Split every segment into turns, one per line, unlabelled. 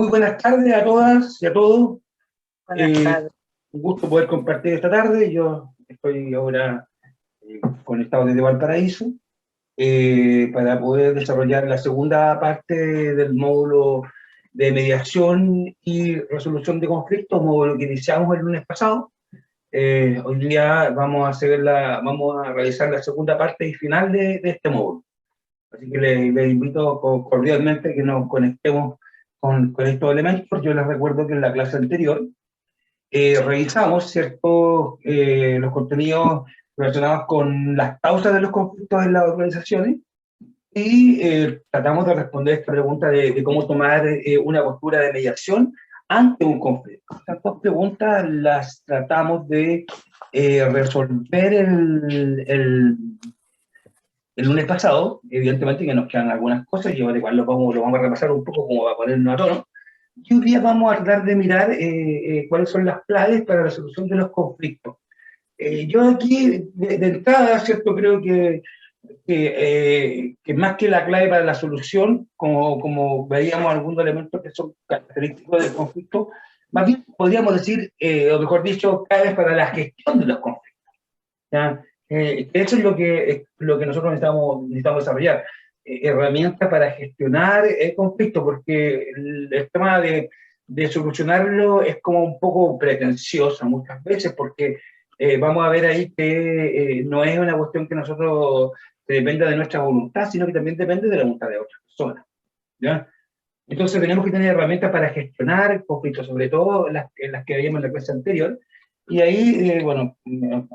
Muy buenas tardes a todas y a todos.
Buenas tardes.
Un gusto poder compartir esta tarde. Yo estoy ahora conectado desde Valparaíso para poder desarrollar la segunda parte del módulo de mediación y resolución de conflictos, módulo que iniciamos el lunes pasado. Hoy día vamos a realizar la segunda parte y final de este módulo. Así que les invito cordialmente que nos conectemos con estos elementos. Yo les recuerdo que en la clase anterior revisamos, ¿cierto?, los contenidos relacionados con las causas de los conflictos en las organizaciones y tratamos de responder esta pregunta de cómo tomar una postura de mediación ante un conflicto. Estas dos preguntas las tratamos de resolver el lunes pasado. Evidentemente que nos quedan algunas cosas, y ahora igual lo vamos a repasar un poco como va a ponernos a tono. Y hoy día vamos a tratar de mirar cuáles son las claves para la solución de los conflictos. Yo aquí, de entrada, ¿cierto?, creo que más que la clave para la solución, como veíamos algunos elementos que son característicos del conflicto, más bien podríamos decir, o mejor dicho, claves para la gestión de los conflictos, ¿ya? Eso es lo que nosotros necesitamos desarrollar, herramientas para gestionar el conflicto, porque el tema de solucionarlo es como un poco pretencioso muchas veces, porque vamos a ver ahí que no es una cuestión que nosotros dependa de nuestra voluntad, sino que también depende de la voluntad de otras personas, ¿ya? Entonces tenemos que tener herramientas para gestionar conflictos, sobre todo las que veíamos en la clase anterior. Y ahí, bueno,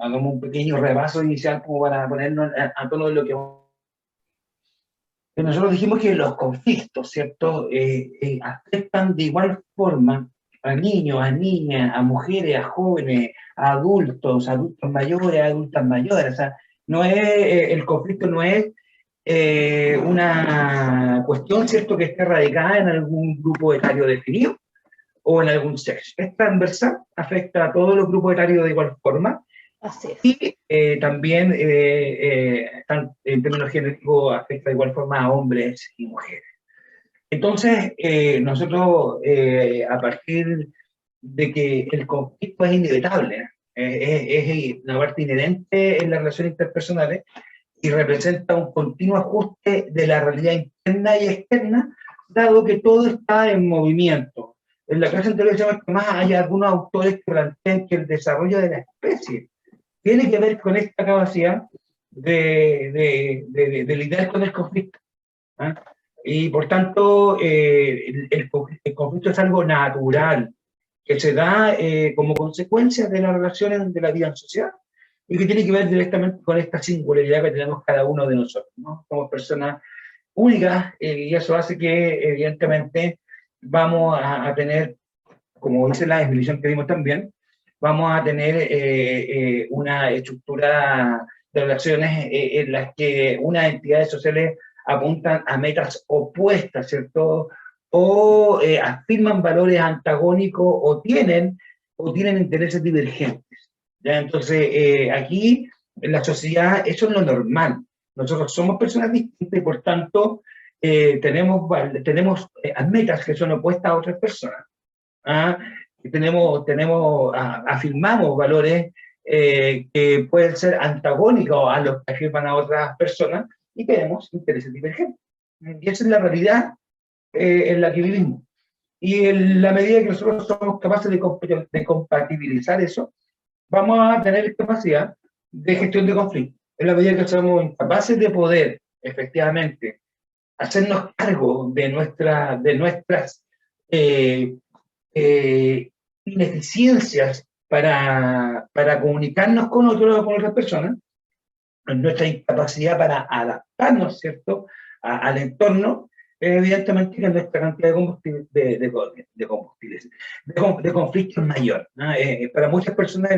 hagamos un pequeño repaso inicial como para ponernos a tono de lo que nosotros dijimos. Que los conflictos, ¿cierto?, afectan de igual forma a niños, a niñas, a mujeres, a jóvenes, a adultos mayores, a adultas mayores. O sea, no es, el conflicto no es una cuestión, ¿cierto?, que esté radicada en algún grupo etario definido o en algún sexo. Es transversal, afecta a todos los grupos etarios de igual forma.
Así es.
Y también, en términos genéricos, afecta de igual forma a hombres y mujeres. Entonces, nosotros, a partir de que el conflicto es inevitable, es una parte inherente en las relaciones interpersonales y representa un continuo ajuste de la realidad interna y externa, dado que todo está en movimiento. En la clase anterior decíamos que más hay algunos autores que plantean que el desarrollo de la especie tiene que ver con esta capacidad de lidiar con el conflicto, ¿eh? Y por tanto, el conflicto es algo natural, que se da como consecuencia de las relaciones de la vida en sociedad, y que tiene que ver directamente con esta singularidad que tenemos cada uno de nosotros, ¿no? Somos personas únicas, y eso hace que, evidentemente, vamos a tener, como dice la definición que dimos también, vamos a tener una estructura de relaciones en las que unas entidades sociales apuntan a metas opuestas, ¿cierto?, o afirman valores antagónicos o tienen intereses divergentes, ¿ya? Entonces, aquí en la sociedad eso es lo normal. Nosotros somos personas distintas y por tanto tenemos metas que son opuestas a otras personas. ¿Ah? Afirmamos valores que pueden ser antagónicos a los que afirman a otras personas y tenemos intereses divergentes. Y esa es la realidad en la que vivimos. Y en la medida que nosotros somos capaces de compatibilizar eso, vamos a tener capacidad de gestión de conflictos. En la medida que somos incapaces de poder, efectivamente, hacernos cargo de nuestras ineficiencias para comunicarnos con otras personas, nuestra incapacidad para adaptarnos, ¿cierto?, al entorno, evidentemente que nuestra cantidad de conflicto es mayor, ¿no? Para muchas personas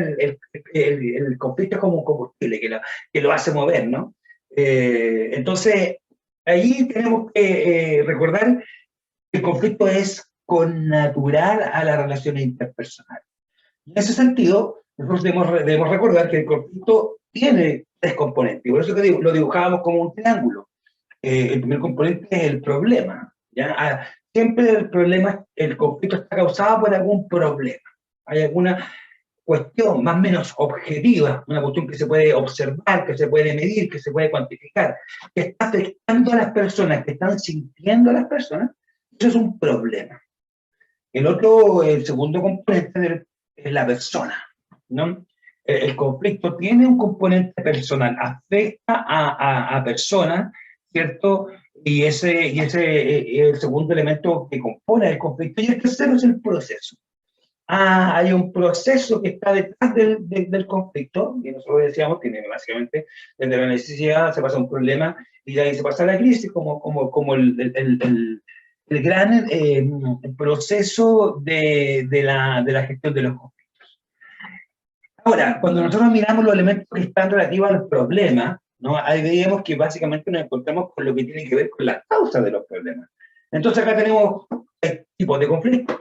el conflicto es como un combustible que lo hace mover, ¿no? Entonces, ahí tenemos que recordar que el conflicto es connatural a las relaciones interpersonales. En ese sentido, nosotros debemos recordar que el conflicto tiene tres componentes, y por eso que lo dibujábamos como un triángulo. El primer componente es el problema, ¿ya? siempre el problema, el conflicto está causado por algún problema. Hay alguna cuestión más o menos objetiva, una cuestión que se puede observar, que se puede medir, que se puede cuantificar, que está afectando a las personas, que están sintiendo a las personas, eso es un problema. El segundo componente es la persona, ¿no? El conflicto tiene un componente personal, afecta a personas, ¿cierto? Y ese es el segundo elemento que compone el conflicto. Y el tercero es el proceso. Hay un proceso que está detrás del conflicto, y nosotros decíamos que básicamente desde la necesidad se pasa a un problema y de ahí se pasa a la crisis, como el gran proceso de la gestión de los conflictos. Ahora, cuando nosotros miramos los elementos que están relativos al problema, ¿no? Ahí veíamos que básicamente nos encontramos con lo que tiene que ver con las causas de los problemas. Entonces acá tenemos tipos de conflictos.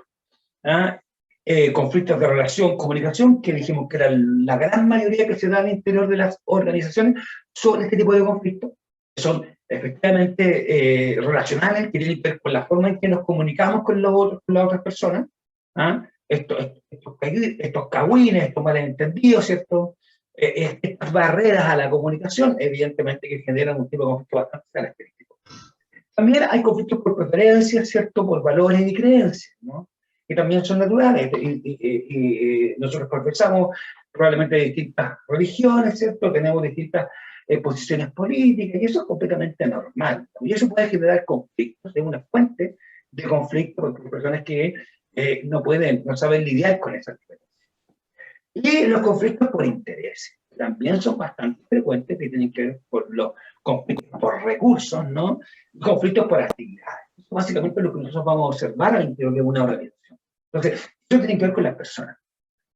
Conflictos de relación, comunicación, que dijimos que era la gran mayoría que se da al interior de las organizaciones, son este tipo de conflictos, que son efectivamente relacionales, que tienen que ver con la forma en que nos comunicamos con las otras personas, estos cagüines, estos malentendidos, ¿cierto? Estas barreras a la comunicación, evidentemente que generan un tipo de conflicto bastante característico. También hay conflictos por preferencias, ¿cierto? Por valores y creencias, ¿no? Que también son naturales, y nosotros profesamos probablemente distintas religiones, ¿cierto? Tenemos distintas posiciones políticas, y eso es completamente normal, y eso puede generar conflictos, es una fuente de conflicto, porque hay personas que no saben lidiar con esas diferencias. Y los conflictos por intereses, también son bastante frecuentes, que tienen que ver por los conflictos por recursos, ¿no? Y conflictos por actividades. Eso básicamente es lo que nosotros vamos a observar al interior de una organización. Entonces, eso tiene que ver con las personas,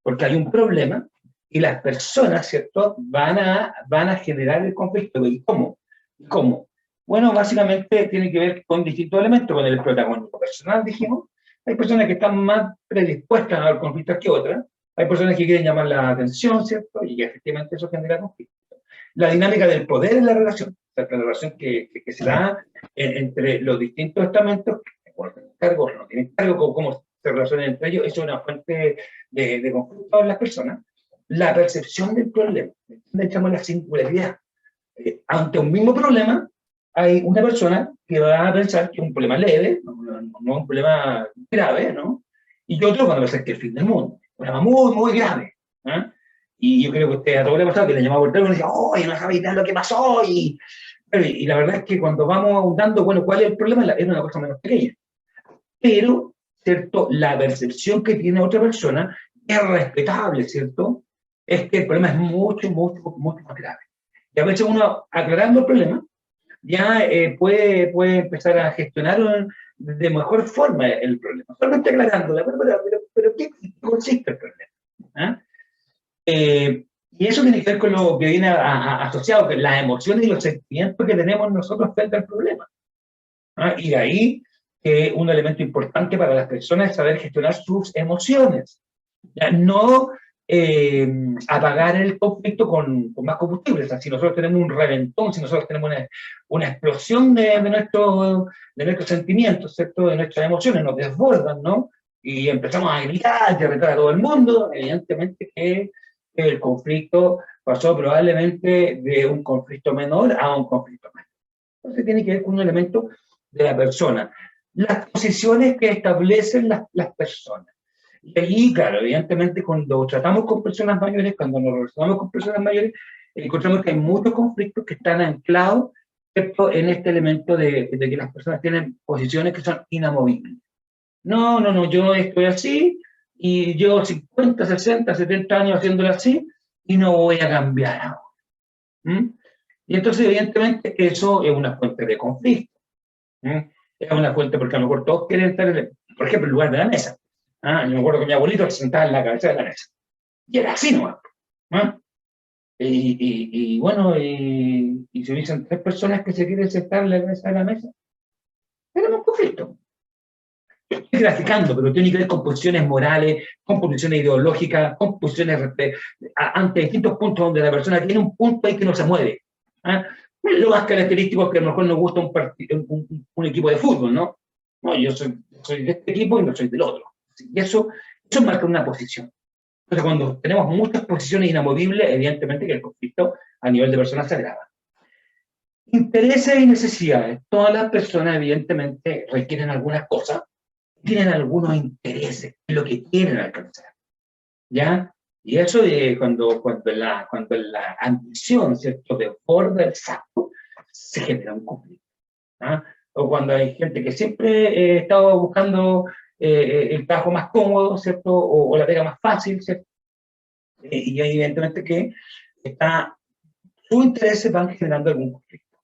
porque hay un problema y las personas, ¿cierto?, van a generar el conflicto. ¿Y cómo? ¿Cómo? Bueno, básicamente tiene que ver con distintos elementos, con el protagonismo personal, dijimos. Hay personas que están más predispuestas a los conflictos que otras. Hay personas que quieren llamar la atención, ¿cierto? Y efectivamente eso genera conflicto. La dinámica del poder en la relación, o sea, la relación que se da entre los distintos estamentos, bueno, tienen cargo, no tienen cargo, cómo se relacionan entre ellos, eso es una fuente de conflicto en las personas. La percepción del problema, echamos la singularidad. Ante un mismo problema, hay una persona que va a pensar que es un problema leve, no un problema grave, ¿no? Y otro cuando va a pensar que es el fin del mundo, un problema muy, muy grave. Y yo creo que usted a todos le ha pasado que le llamaba por teléfono y decía, ¡oh, no sabéis lo que pasó! Y la verdad es que cuando vamos ahondando, bueno, ¿cuál es el problema? Es una cosa menos pequeña. Pero, ¿cierto? La percepción que tiene otra persona es respetable, ¿cierto? Es que el problema es mucho, mucho, mucho más grave. Y a veces uno, aclarando el problema, ya puede empezar a gestionar de mejor forma el problema. Solamente aclarándolo, pero ¿qué consiste el problema? Y eso tiene que ver con lo que viene asociado, con las emociones y los sentimientos que tenemos nosotros frente al problema. Y de ahí un elemento importante para las personas es saber gestionar sus emociones. ¿Ya? No apagar el conflicto con más combustible. O sea, si nosotros tenemos un reventón, si nosotros tenemos una explosión de nuestros sentimientos, ¿cierto? De nuestras emociones, nos desbordan, ¿no? Y empezamos a gritar y a retar a todo el mundo, evidentemente que el conflicto pasó probablemente de un conflicto menor a un conflicto mayor. Entonces tiene que ver con un elemento de la persona. Las posiciones que establecen las personas. Y allí, claro, evidentemente cuando tratamos con personas mayores, cuando nos relacionamos con personas mayores, encontramos que hay muchos conflictos que están anclados, ¿cierto?, en este elemento de que las personas tienen posiciones que son inamovibles. No, yo estoy así, y llevo 50, 60, 70 años haciéndolo así, y no voy a cambiar ahora. Y entonces, evidentemente, eso es una fuente de conflicto. Es una fuente porque a lo mejor todos quieren estar, por ejemplo, en lugar de la mesa. Yo me acuerdo que mi abuelito se sentaba en la cabeza de la mesa. Y era así nomás. Y bueno, y si hubiesen 3 personas que se quieren sentar en la cabeza de la mesa, tenemos un conflicto. Estoy graficando, pero tiene que ver con posiciones morales, con posiciones ideológicas, con posiciones ante distintos puntos donde la persona tiene un punto ahí que no se mueve. Lo más característico es que a lo mejor nos gusta un equipo de fútbol, ¿no? No, yo soy de este equipo y no soy del otro. Y eso marca una posición. Entonces, cuando tenemos muchas posiciones inamovibles, evidentemente que el conflicto a nivel de personas se agrava. Intereses y necesidades. Todas las personas, evidentemente, requieren algunas cosas, tienen algunos intereses, lo que quieren alcanzar. ¿Ya? Y eso cuando la ambición, ¿cierto?, desborda el saco, se genera un conflicto. ¿Ah? O cuando hay gente que siempre estaba buscando el trabajo más cómodo, ¿cierto?, o la pega más fácil, ¿cierto? Y evidentemente que sus intereses van generando algún conflicto.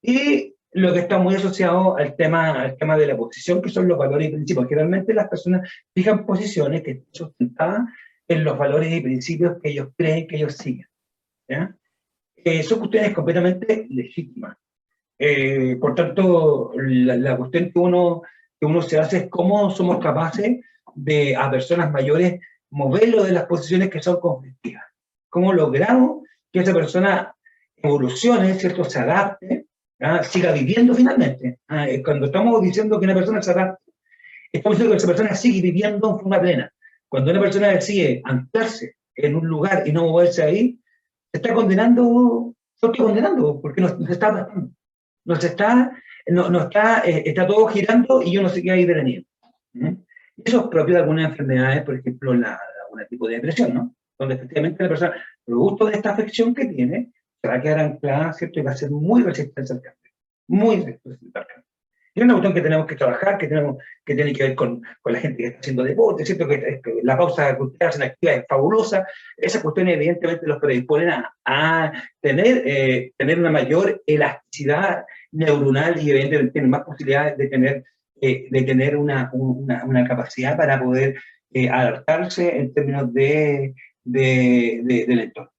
Y lo que está muy asociado al tema de la posición, que son los valores y principios. Generalmente las personas fijan posiciones que están sustentadas en los valores y principios que ellos creen que ellos siguen. ¿Ya? Son cuestiones completamente legítimas. Por tanto, la cuestión que uno se hace es cómo somos capaces de, a personas mayores, moverlo de las posiciones que son conflictivas. Cómo logramos que esa persona evolucione, ¿cierto?, se adapte, siga viviendo finalmente. Cuando estamos diciendo que una persona se adapte, estamos diciendo que esa persona sigue viviendo en forma plena. Cuando una persona decide anclarse en un lugar y no moverse ahí, se está condenando, porque no está adaptando. Está todo girando y yo no sé qué hay detenido. Eso es propio de algunas enfermedades, por ejemplo, algún tipo de depresión, ¿no? Donde efectivamente la persona, producto de esta afección que tiene, se va a quedar anclada, ¿cierto? Y va a ser muy resistente al cambio. Muy resistente al cambio. Y es una cuestión que tenemos que trabajar, que tiene que ver con la gente que está haciendo deporte, ¿cierto? Que la pausa que ustedes hacen activa es fabulosa. Esas cuestiones evidentemente los predisponen a tener una mayor elasticidad neuronal y evidentemente tienen más posibilidades de tener una capacidad para poder adaptarse en términos del entorno.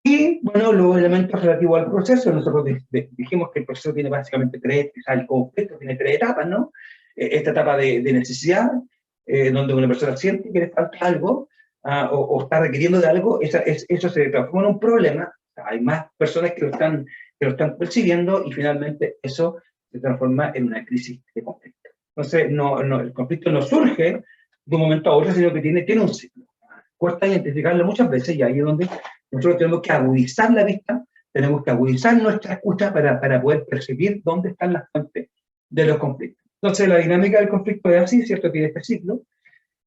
Y, bueno, los elementos relativos al proceso, nosotros dijimos que el proceso tiene básicamente el conflicto tiene tres etapas, ¿no? Esta etapa de necesidad, donde una persona siente que le falta algo, o está requiriendo de algo, eso se transforma en un problema, hay más personas que lo están percibiendo, y finalmente eso se transforma en una crisis de conflicto. Entonces, el conflicto no surge de un momento a otro, sino que tiene un ciclo. Cuesta identificarlo muchas veces, y ahí es donde nosotros tenemos que agudizar la vista, tenemos que agudizar nuestra escucha para poder percibir dónde están las fuentes de los conflictos. Entonces, la dinámica del conflicto es así, ¿cierto? Tiene este ciclo.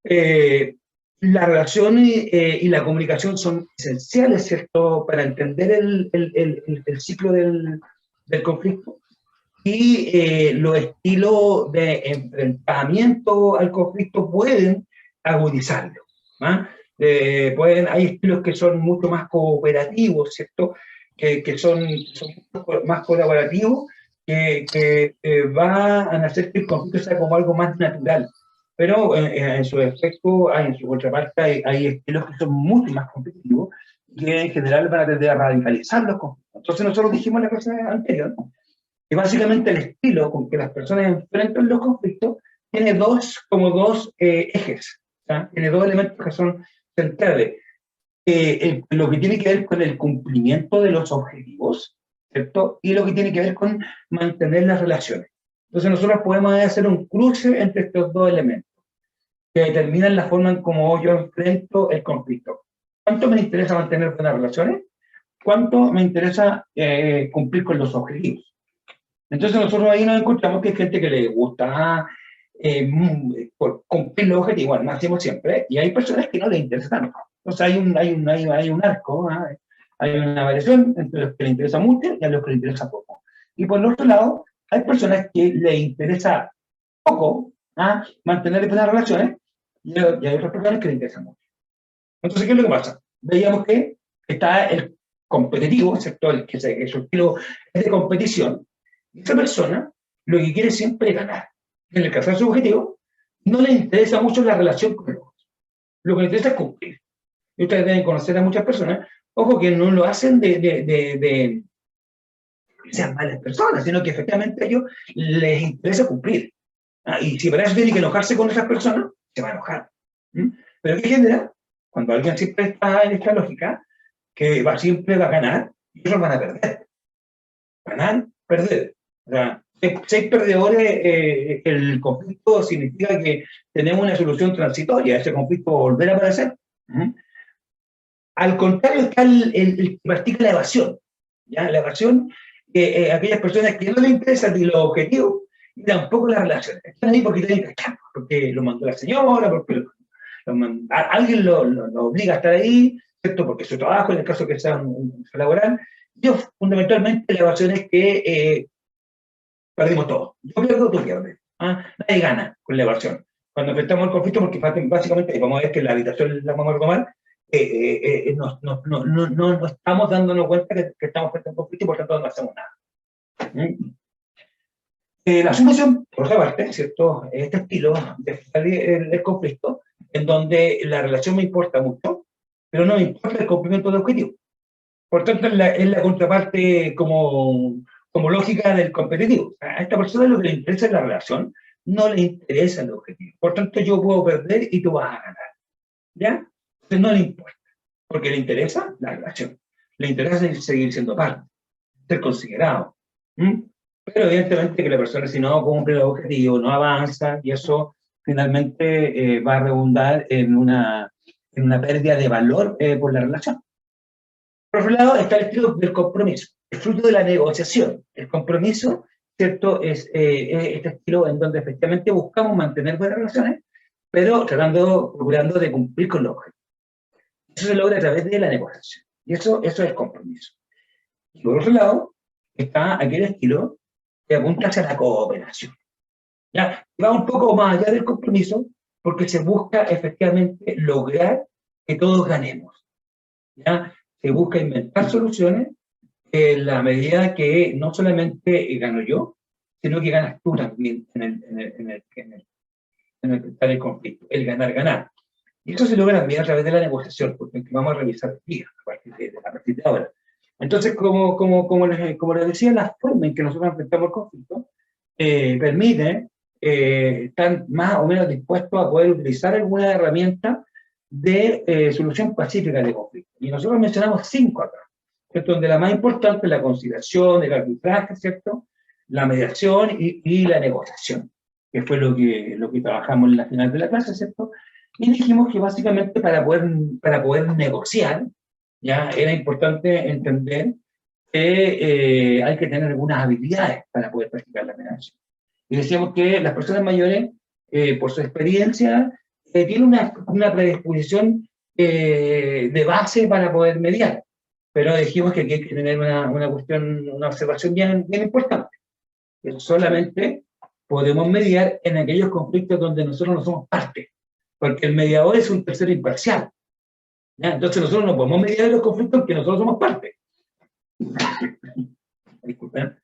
La relación y la comunicación son esenciales, ¿cierto?, para entender el ciclo del conflicto. Y los estilos de enfrentamiento al conflicto pueden agudizarlo. Hay estilos que son mucho más cooperativos, ¿cierto?, que son más colaborativos, que van a hacer que el conflicto sea como algo más natural. Pero en su efecto, en su contraparte, hay estilos que son mucho más competitivos, que en general van a tender a radicalizar los conflictos. Entonces nosotros dijimos en la clase anterior que básicamente el estilo con que las personas enfrentan los conflictos tiene dos ejes, ¿sí? Tiene dos elementos que son centrales. Lo que tiene que ver con el cumplimiento de los objetivos, ¿cierto? Y lo que tiene que ver con mantener las relaciones. Entonces nosotros podemos hacer un cruce entre estos dos elementos que determinan la forma en cómo yo enfrento el conflicto. ¿Cuánto me interesa mantener buenas relaciones? ¿Cuánto me interesa cumplir con los objetivos? Entonces nosotros ahí nos encontramos que hay gente que le gusta cumplir los objetivos al máximo siempre, y hay personas que no les interesa tanto. Entonces hay un arco, hay una variación entre los que les interesa mucho y a los que les interesa poco. Y por el otro lado, hay personas que les interesa poco mantener buenas relaciones, y hay otras personas que les interesan mucho. Entonces, ¿qué es lo que pasa? Veíamos que está el competitivo, ¿cierto? Que su estilo es de competición. Esa persona lo que quiere siempre es ganar. En el caso de su objetivo, no le interesa mucho la relación con los otros. Lo que le interesa es cumplir. Y ustedes deben conocer a muchas personas, ojo, que no lo hacen que sean malas personas, sino que efectivamente a ellos les interesa cumplir. Y si para eso tiene que enojarse con esas personas, se va a enojar. Pero ¿qué genera? Cuando alguien siempre está en esta lógica, siempre va a ganar, y ellos van a perder. Ganar, perder. O sea, Si hay perdedores, el conflicto significa que tenemos una solución transitoria, ese conflicto va a volver a aparecer. Al contrario está el que practica la evasión. ¿Ya? La evasión, aquellas personas que no les interesan ni los objetivos, ni tampoco las relaciones. Están ahí porque tienen que estar, porque lo mandó la señora, porque alguien lo obliga a estar ahí, ¿cierto? Porque es su trabajo, en el caso que sea un laboral. Yo, fundamentalmente, la evasión es que perdimos todo. Yo pierdo, tú pierdes. ¿Ah? Nadie gana con la evasión. Cuando enfrentamos el conflicto, porque básicamente, vamos a ver que la habitación la vamos a retomar, no estamos dándonos cuenta que estamos frente a un conflicto y por tanto no hacemos nada. La solución, por otra parte, ¿cierto? Este estilo de el conflicto, en donde la relación me importa mucho, pero no me importa el cumplimiento de objetivos. Por tanto, es la contraparte como lógica del competitivo. A esta persona lo que le interesa es la relación, no le interesa el objetivo. Por tanto, yo puedo perder y tú vas a ganar. ¿Ya? Entonces no le importa, porque le interesa la relación. Le interesa seguir siendo parte, ser considerado. Pero evidentemente que la persona, si no cumple los objetivos, no avanza, y eso finalmente va a redundar en una pérdida de valor por la relación. Por otro lado está el estilo del compromiso, el fruto de la negociación. El compromiso, ¿cierto?, es este estilo en donde efectivamente buscamos mantener buenas relaciones, pero procurando de cumplir con los objetivos. Eso se logra a través de la negociación. Y eso es compromiso. Y por otro lado, está aquel estilo que apunta hacia la cooperación. ¿Ya? Va un poco más allá del compromiso, porque se busca efectivamente lograr que todos ganemos. ¿Ya? Se busca inventar soluciones en la medida que no solamente gano yo, sino que ganas tú también en el conflicto, el ganar-ganar. Y eso se logra también a través de la negociación, porque vamos a revisar a partir de ahora. Entonces, como les decía, la forma en que nosotros enfrentamos el conflicto permite estar más o menos dispuestos a poder utilizar alguna herramienta de solución pacífica de conflicto. Y nosotros mencionamos 5 acá, ¿cierto? Donde la más importante es la conciliación, el arbitraje, ¿cierto? La mediación y la negociación, que fue lo que trabajamos en la final de la clase, ¿cierto? Y dijimos que básicamente para poder negociar, ya era importante entender que hay que tener algunas habilidades para poder practicar la mediación. Y decíamos que las personas mayores, por su experiencia, tienen una predisposición de base para poder mediar. Pero dijimos que aquí hay que tener una observación bien importante. Que solamente podemos mediar en aquellos conflictos donde nosotros no somos parte. Porque el mediador es un tercero imparcial. ¿Ya? Entonces nosotros no podemos mediar en los conflictos en que nosotros somos parte. Disculpen.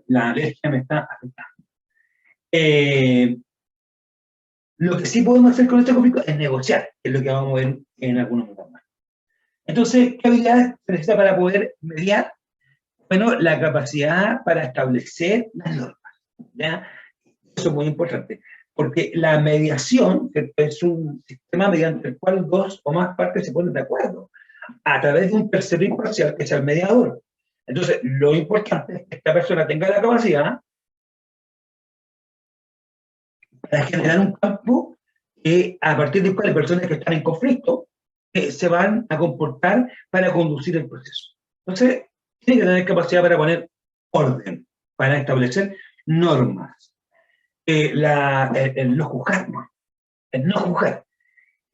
La alergia me está afectando. Lo que sí podemos hacer con este conflicto es negociar, que es lo que vamos a ver en algunos momentos más. Entonces, ¿qué habilidades se necesita para poder mediar? Bueno, la capacidad para establecer las normas. ¿Ya? Eso es muy importante, porque la mediación es un sistema mediante el cual 2 o más partes se ponen de acuerdo, a través de un tercero imparcial que es el mediador. Entonces, lo importante es que esta persona tenga la capacidad para generar un campo a partir del cual las personas que están en conflicto se van a comportar para conducir el proceso. Entonces, tiene que tener capacidad para poner orden, para establecer normas. El no juzgar, el no juzgar.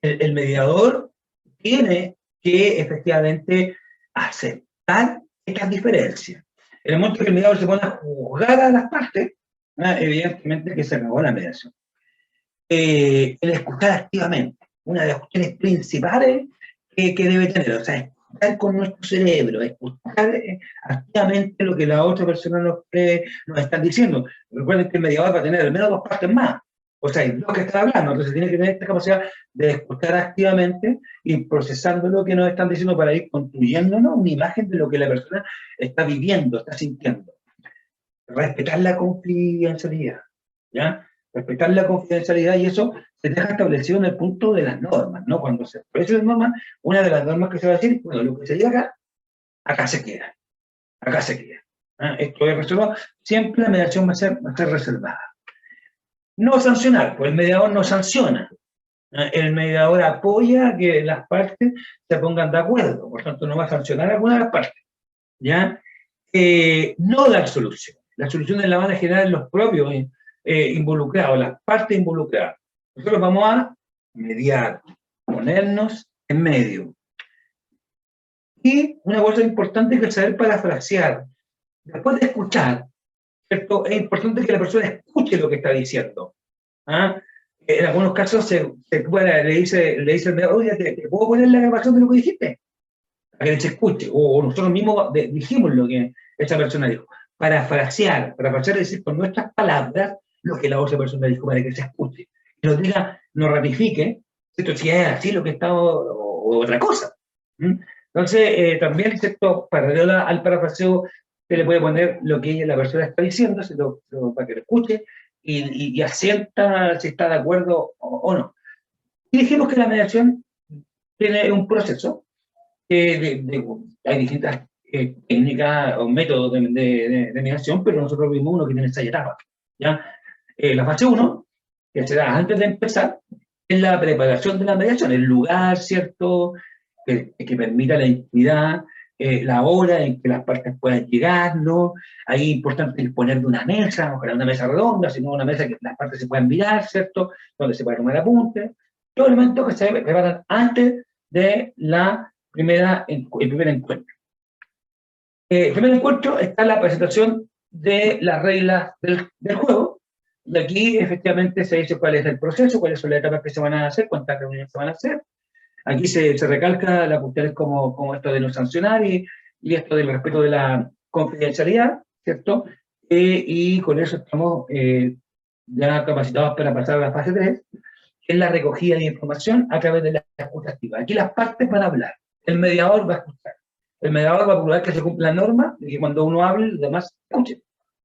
El mediador tiene que efectivamente aceptar estas diferencias. En el momento que el mediador se pone a juzgar a las partes, evidentemente que se acabó la mediación. El escuchar activamente, una de las cuestiones principales que debe tener, o sea, escuchar con nuestro cerebro, escuchar activamente lo que la otra persona nos está diciendo. Recuerden que el mediador va a tener al menos 2 partes más, o sea, hay 2 que están hablando, entonces tiene que tener esta capacidad de escuchar activamente y procesando lo que nos están diciendo para ir construyéndonos una imagen de lo que la persona está viviendo, está sintiendo. Respetar la confidencialidad, ¿ya? Respetar la confidencialidad, y eso se deja establecido en el punto de las normas, ¿no? Cuando se establecen las normas, una de las normas que se va a decir, bueno, lo que se diga acá, acá se queda, acá se queda. Esto es reservado, siempre la mediación va a ser reservada. No sancionar, pues el mediador no sanciona. El mediador apoya que las partes se pongan de acuerdo, por tanto no va a sancionar a alguna de las partes. ¿Ya? No dar solución. Las soluciones las van a generar los propios involucrados, las partes involucradas. Nosotros vamos a mediar, ponernos en medio. Y una cosa importante que es saber parafrasear. Después de escuchar, ¿cierto? Es importante que la persona escuche lo que está diciendo. En algunos casos le dice el mediador, oye, ¿te puedo poner la grabación de lo que dijiste? Para que se escuche. O nosotros mismos dijimos lo que esa persona dijo. Parafrasear es decir con nuestras palabras lo que la otra persona dijo para que se escuche. Y nos diga, nos ratifique, ¿cierto? Si es así lo que está o otra cosa. Entonces, también, ¿cierto? Paralelo al parafraseo, se le puede poner lo que la persona está diciendo, para que lo escuche y asienta si está de acuerdo o no. Y dijimos que la mediación tiene un proceso. Hay distintas técnicas o métodos de mediación, pero nosotros vimos uno que tiene 6 etapas. ¿Ya? La fase 1, que se da antes de empezar, es la preparación de la mediación, el lugar, ¿cierto?, que permita la intimidad, la hora en que las partes puedan llegar, ¿no? Ahí es importante disponer de una mesa, ojalá una mesa redonda, sino una mesa que las partes se puedan mirar, ¿cierto?, donde se pueda tomar apuntes. Los elementos que se preparan antes de el primer encuentro. El primer encuentro está la presentación de las reglas del juego, y aquí efectivamente se dice cuál es el proceso, cuáles son las etapas que se van a hacer, cuántas reuniones se van a hacer. Aquí se recalca las cuestiones como esto de no sancionar y esto del respeto de la confidencialidad, ¿cierto? Y con eso estamos ya capacitados para pasar a la fase 3, que es la recogida de información a través de la escucha activa. Aquí las partes van a hablar, el mediador va a escuchar. El mediador va a procurar que se cumpla la norma de que cuando uno hable, los demás escuchen.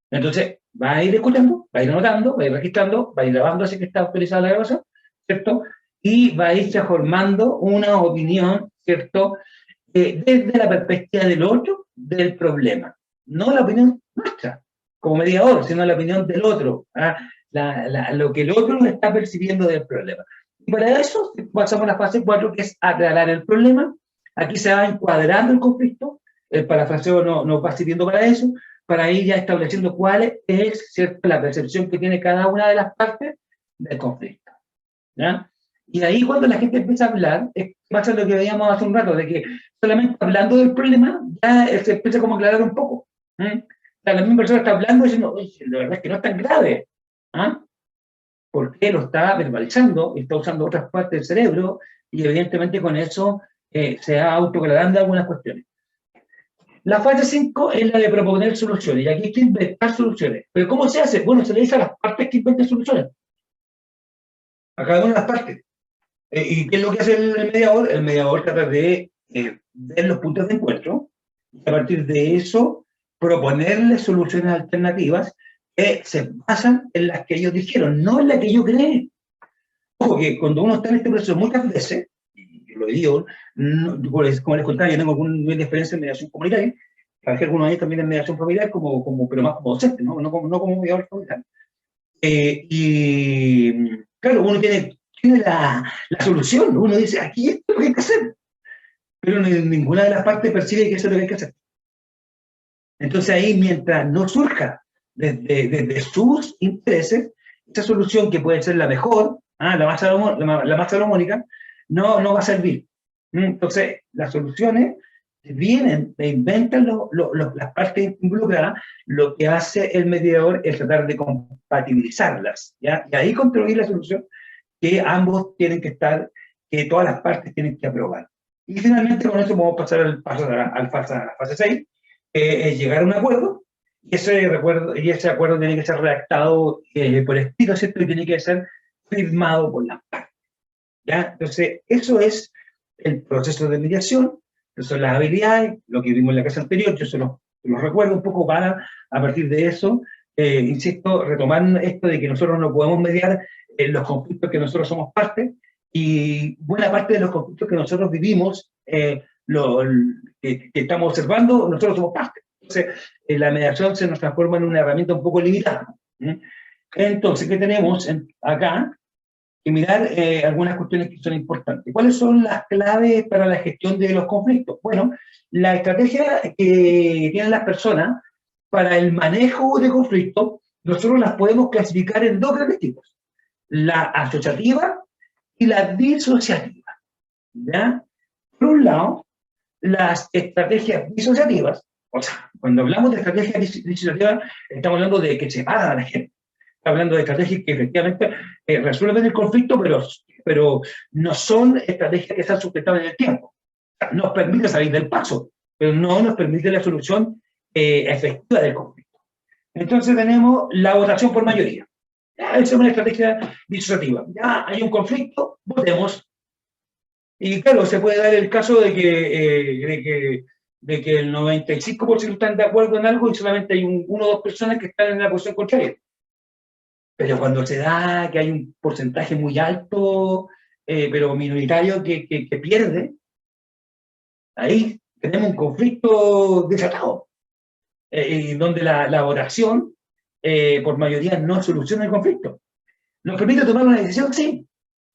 Entonces, va a ir escuchando, va a ir anotando, va a ir registrando, va a ir grabando así que está autorizada la grabación, ¿cierto? Y va a irse formando una opinión, ¿cierto?, desde la perspectiva del otro, del problema. No la opinión nuestra, como mediador, sino la opinión del otro, lo que el otro está percibiendo del problema. Y para eso pasamos a la fase 4, que es aclarar el problema. Aquí se va encuadrando el conflicto, el parafraseo nos va sirviendo para eso, para ir ya estableciendo cuál es, ¿cierto?, la percepción que tiene cada una de las partes del conflicto. ¿Ya? Y ahí cuando la gente empieza a hablar, pasa lo que veíamos hace un rato, de que solamente hablando del problema, ya se empieza como a aclarar un poco. La misma persona está hablando y diciendo, oye, la verdad es que no es tan grave. Porque lo está verbalizando, está usando otras partes del cerebro, y evidentemente con eso se va autoaclarando algunas cuestiones. La fase 5 es la de proponer soluciones, y aquí hay que inventar soluciones. ¿Pero cómo se hace? Bueno, se le dice a las partes que inventen soluciones. A cada una de las partes. ¿Y qué es lo que hace el mediador? El mediador trata de ver los puntos de encuentro y a partir de eso proponerles soluciones alternativas que se basan en las que ellos dijeron, no en las que yo creé. Ojo que cuando uno está en este proceso muchas veces, y lo digo, como les contaba, yo tengo algún nivel de experiencia en mediación comunitaria, trabajé algunos años también en mediación familiar, pero más como docente, no como mediador familiar. Y claro, uno tiene la solución, uno dice, aquí esto es lo que hay que hacer, pero ninguna de las partes percibe que eso es lo que hay que hacer. Entonces ahí, mientras no surja desde sus intereses, esa solución que puede ser la mejor, la más salomónica, no va a servir. Entonces, las soluciones vienen, inventan las partes involucradas, lo que hace el mediador es tratar de compatibilizarlas, ¿ya? Y ahí construir la solución que ambos tienen que estar, que todas las partes tienen que aprobar. Y finalmente con eso podemos pasar a la fase 6, es llegar a un acuerdo, y ese acuerdo tiene que ser redactado por escrito, ¿cierto? Y tiene que ser firmado por las partes. ¿Ya? Entonces, eso es el proceso de mediación, eso son las habilidades, lo que vimos en la clase anterior, yo se los recuerdo un poco para, a partir de eso, insisto, retomar esto de que nosotros no podemos mediar los conflictos que nosotros somos parte, y buena parte de los conflictos que nosotros vivimos, que estamos observando, nosotros somos parte. Entonces, la mediación se nos transforma en una herramienta un poco limitada. Entonces, ¿qué tenemos acá? Que mirar algunas cuestiones que son importantes. ¿Cuáles son las claves para la gestión de los conflictos? Bueno, la estrategia que tienen las personas para el manejo de conflictos, nosotros las podemos clasificar en dos grandes tipos: la asociativa y la disociativa. ¿Ya? Por un lado, las estrategias disociativas, o sea, cuando hablamos de estrategias disociativas, estamos hablando de que separan a la gente. Estamos hablando de estrategias que efectivamente resuelven el conflicto, pero no son estrategias que están sustentadas en el tiempo. O sea, nos permite salir del paso, pero no nos permite la solución efectiva del conflicto. Entonces tenemos la votación por mayoría. Ya, esa es una estrategia disociativa. Ya hay un conflicto, votemos. Y claro, se puede dar el caso de que el 95% están de acuerdo en algo y solamente hay una o dos personas que están en la posición contraria. Pero cuando se da que hay un porcentaje muy alto, pero minoritario, que pierde, ahí tenemos un conflicto desatado, donde la votación por mayoría no soluciona el conflicto. ¿Nos permite tomar una decisión? Sí,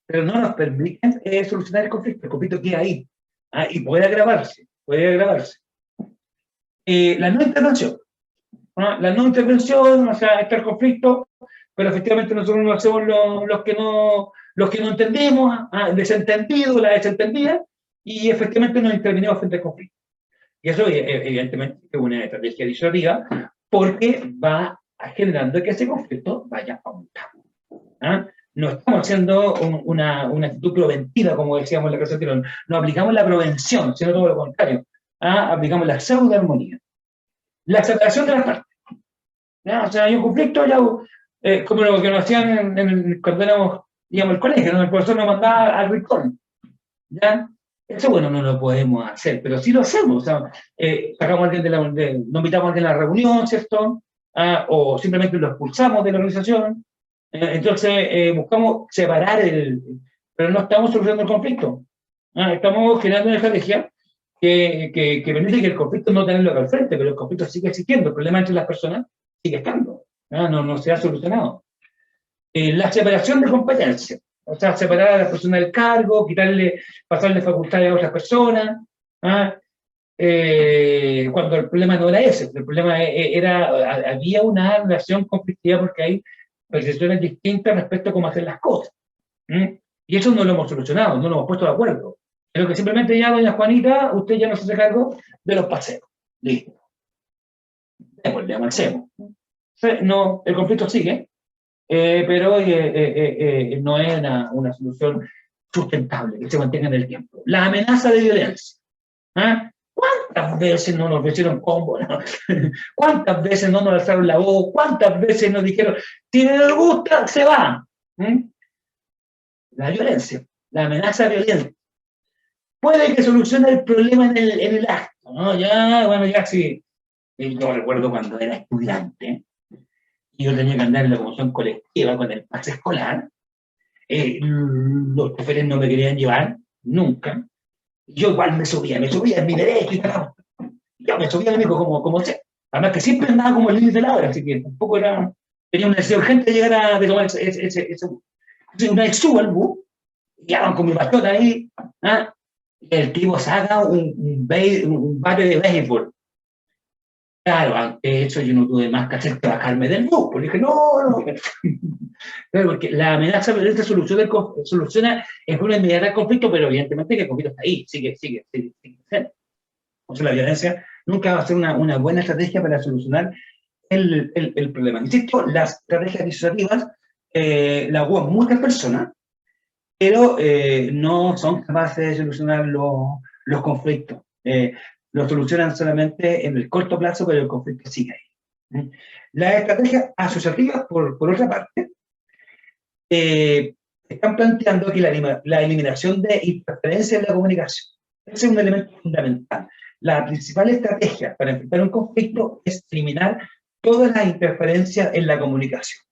pero no nos permiten solucionar el conflicto queda ahí, y puede agravarse, puede agravarse. La no intervención, ¿no? La no intervención, o sea, está el conflicto, pero efectivamente nosotros no hacemos los que no entendemos, el desentendido, la desentendida, y efectivamente nos intervenimos frente al conflicto. Y eso evidentemente es una estrategia disuasiva, porque va generando que ese conflicto vaya aumentando. No estamos haciendo una actitud preventiva, como decíamos en la clase anterior, no aplicamos la prevención, sino todo lo contrario. Aplicamos la pseudo-armonía. La separación de las partes. ¿Ya? O sea, hay un conflicto, ya, como lo que nos hacían cuando éramos, digamos, el colegio, ¿no? El profesor nos mandaba al rincón. ¿Ya? Eso, bueno, no lo podemos hacer, pero sí lo hacemos. O sea, sacamos a alguien no invitamos a alguien a la reunión, ¿cierto? O simplemente lo expulsamos de la organización. Entonces, buscamos separar pero no estamos solucionando el conflicto. Estamos generando una estrategia que permite que el conflicto no tenerlo al frente, pero el conflicto sigue existiendo. El problema entre las personas sigue estando. No se ha solucionado. La separación de competencias. O sea, separar a la persona del cargo, pasarle facultades a otras personas. Cuando el problema no era ese, el problema había una relación conflictiva porque hay percepciones distintas respecto a cómo hacer las cosas. Y eso no lo hemos solucionado, no lo hemos puesto de acuerdo. Pero que simplemente ya, doña Juanita, usted ya no se hace cargo de los paseos. Listo. Le avancemos. No, el conflicto sigue, pero no es una solución sustentable, que se mantenga en el tiempo. La amenaza de violencia. ¿Cuántas veces no nos ofrecieron combo? ¿No? ¿Cuántas veces no nos alzaron la voz? ¿Cuántas veces nos dijeron, si no les gusta, se va? La violencia, la amenaza violenta. Puede que solucione el problema en el acto, ¿no? Ya sí. Yo recuerdo cuando era estudiante, y yo tenía que andar en la locomoción colectiva con el pase escolar, los choferes no me querían llevar, nunca. Yo igual me subía en mi derecho y tal. Yo me subía al amigo como sé. Además que siempre andaba como el límite de la hora, así que tampoco tenía una necesidad urgente de llegar de tomar ese bus. Entonces una vez subo al bus, y ya van con mi bastón ahí, y el tipo saca un bate de béisbol. Claro, ante eso yo no tuve más que hacer que bajarme del bus, porque dije, no. Claro, porque la amenaza violenta soluciona en forma inmediata el conflicto, pero evidentemente que el conflicto está ahí, sigue. O sea, la violencia nunca va a ser una buena estrategia para solucionar el problema. Insisto, las estrategias disociativas las usan muchas personas, pero no son capaces de solucionar los conflictos. Lo solucionan solamente en el corto plazo, pero el conflicto sigue ahí. Las estrategias asociativas, por otra parte, están planteando que la eliminación de interferencia en la comunicación. Ese es un elemento fundamental. La principal estrategia para enfrentar un conflicto es eliminar todas las interferencias en la comunicación.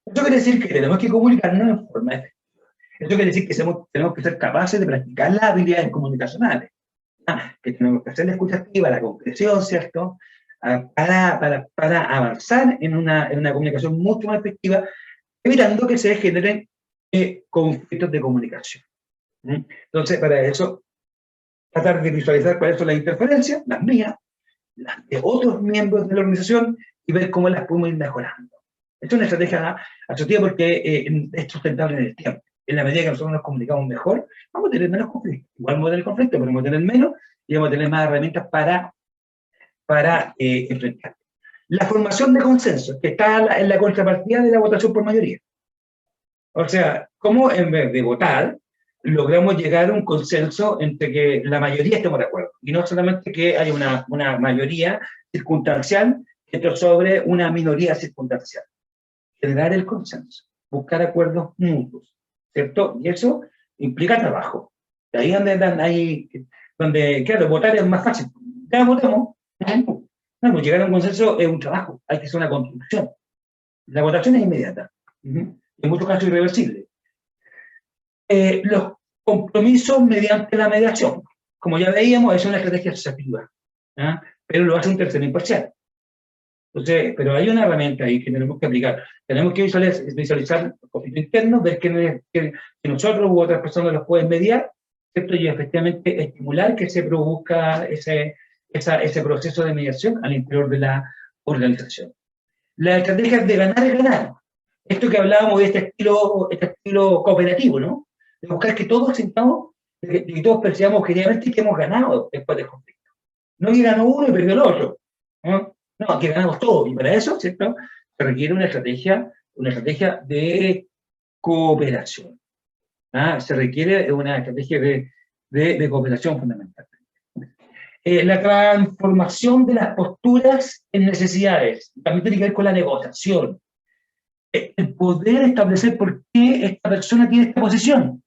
Esto quiere decir que tenemos que comunicarnos en forma efectiva. Esto quiere decir que tenemos que ser capaces de practicar las habilidades comunicacionales. Que tenemos que hacer la escucha activa, la concreción, ¿cierto? para avanzar en una comunicación mucho más efectiva, evitando que se generen conflictos de comunicación. Entonces, para eso, tratar de visualizar cuáles son las interferencias, las mías, las de otros miembros de la organización, y ver cómo las podemos ir mejorando. Esto es una estrategia asertiva porque es sustentable en el tiempo. En la medida que nosotros nos comunicamos mejor, vamos a tener menos conflictos. Igual vamos a tener conflictos, pero vamos a tener menos y vamos a tener más herramientas para enfrentar. La formación de consenso, que está en la contrapartida de la votación por mayoría. O sea, cómo en vez de votar, logramos llegar a un consenso entre que la mayoría estemos de acuerdo, y no solamente que haya una mayoría circunstancial sobre una minoría circunstancial. Generar el consenso, buscar acuerdos mutuos, ¿cierto? Y eso implica trabajo. De ahí donde, claro, votar es más fácil. Ya votamos. No, llegar a un consenso es un trabajo, hay que hacer una construcción. La votación es inmediata, en muchos casos irreversible. Los compromisos mediante la mediación, como ya veíamos, es una estrategia asociativa, pero lo hace un tercero imparcial. Entonces, pero hay una herramienta ahí que tenemos que aplicar. Tenemos que visualizar el conflicto interno, ver que nosotros u otras personas los pueden mediar, ¿cierto? Y efectivamente estimular que se produzca ese proceso de mediación al interior de la organización. Las estrategias de ganar es ganar. Esto que hablábamos de este estilo cooperativo, ¿no? De buscar que todos sintamos, que todos percibamos objetivamente que hemos ganado después del conflicto. No que ganó uno y perdió el otro, ¿no? No, que ganamos todos. Y para eso, ¿cierto? Se requiere una estrategia de cooperación. Se requiere una estrategia de cooperación fundamental. La transformación de las posturas en necesidades. También tiene que ver con la negociación. El poder establecer por qué esta persona tiene esta posición.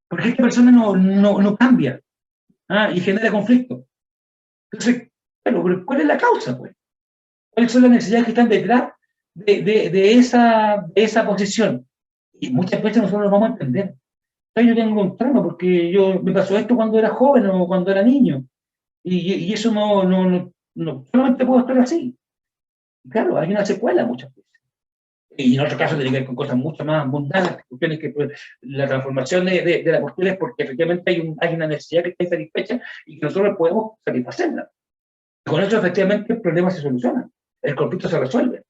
¿Por qué esta persona no cambia? Y genera conflicto. Entonces, bueno, ¿cuál es la causa, pues? ¿Cuáles son las necesidades que están detrás de esa posición? Y muchas veces nosotros lo vamos a entender. Yo tengo un trauma porque me pasó esto cuando era joven o cuando era niño. Y eso no solamente puedo estar así. Claro, hay una secuela muchas veces. Y en otros casos tiene que ver con cosas mucho más mundanas, cuestiones que la transformación de la postura es porque efectivamente hay una necesidad que está insatisfecha y que nosotros podemos satisfacerla. Con eso efectivamente el problema se soluciona, el conflicto se resuelve.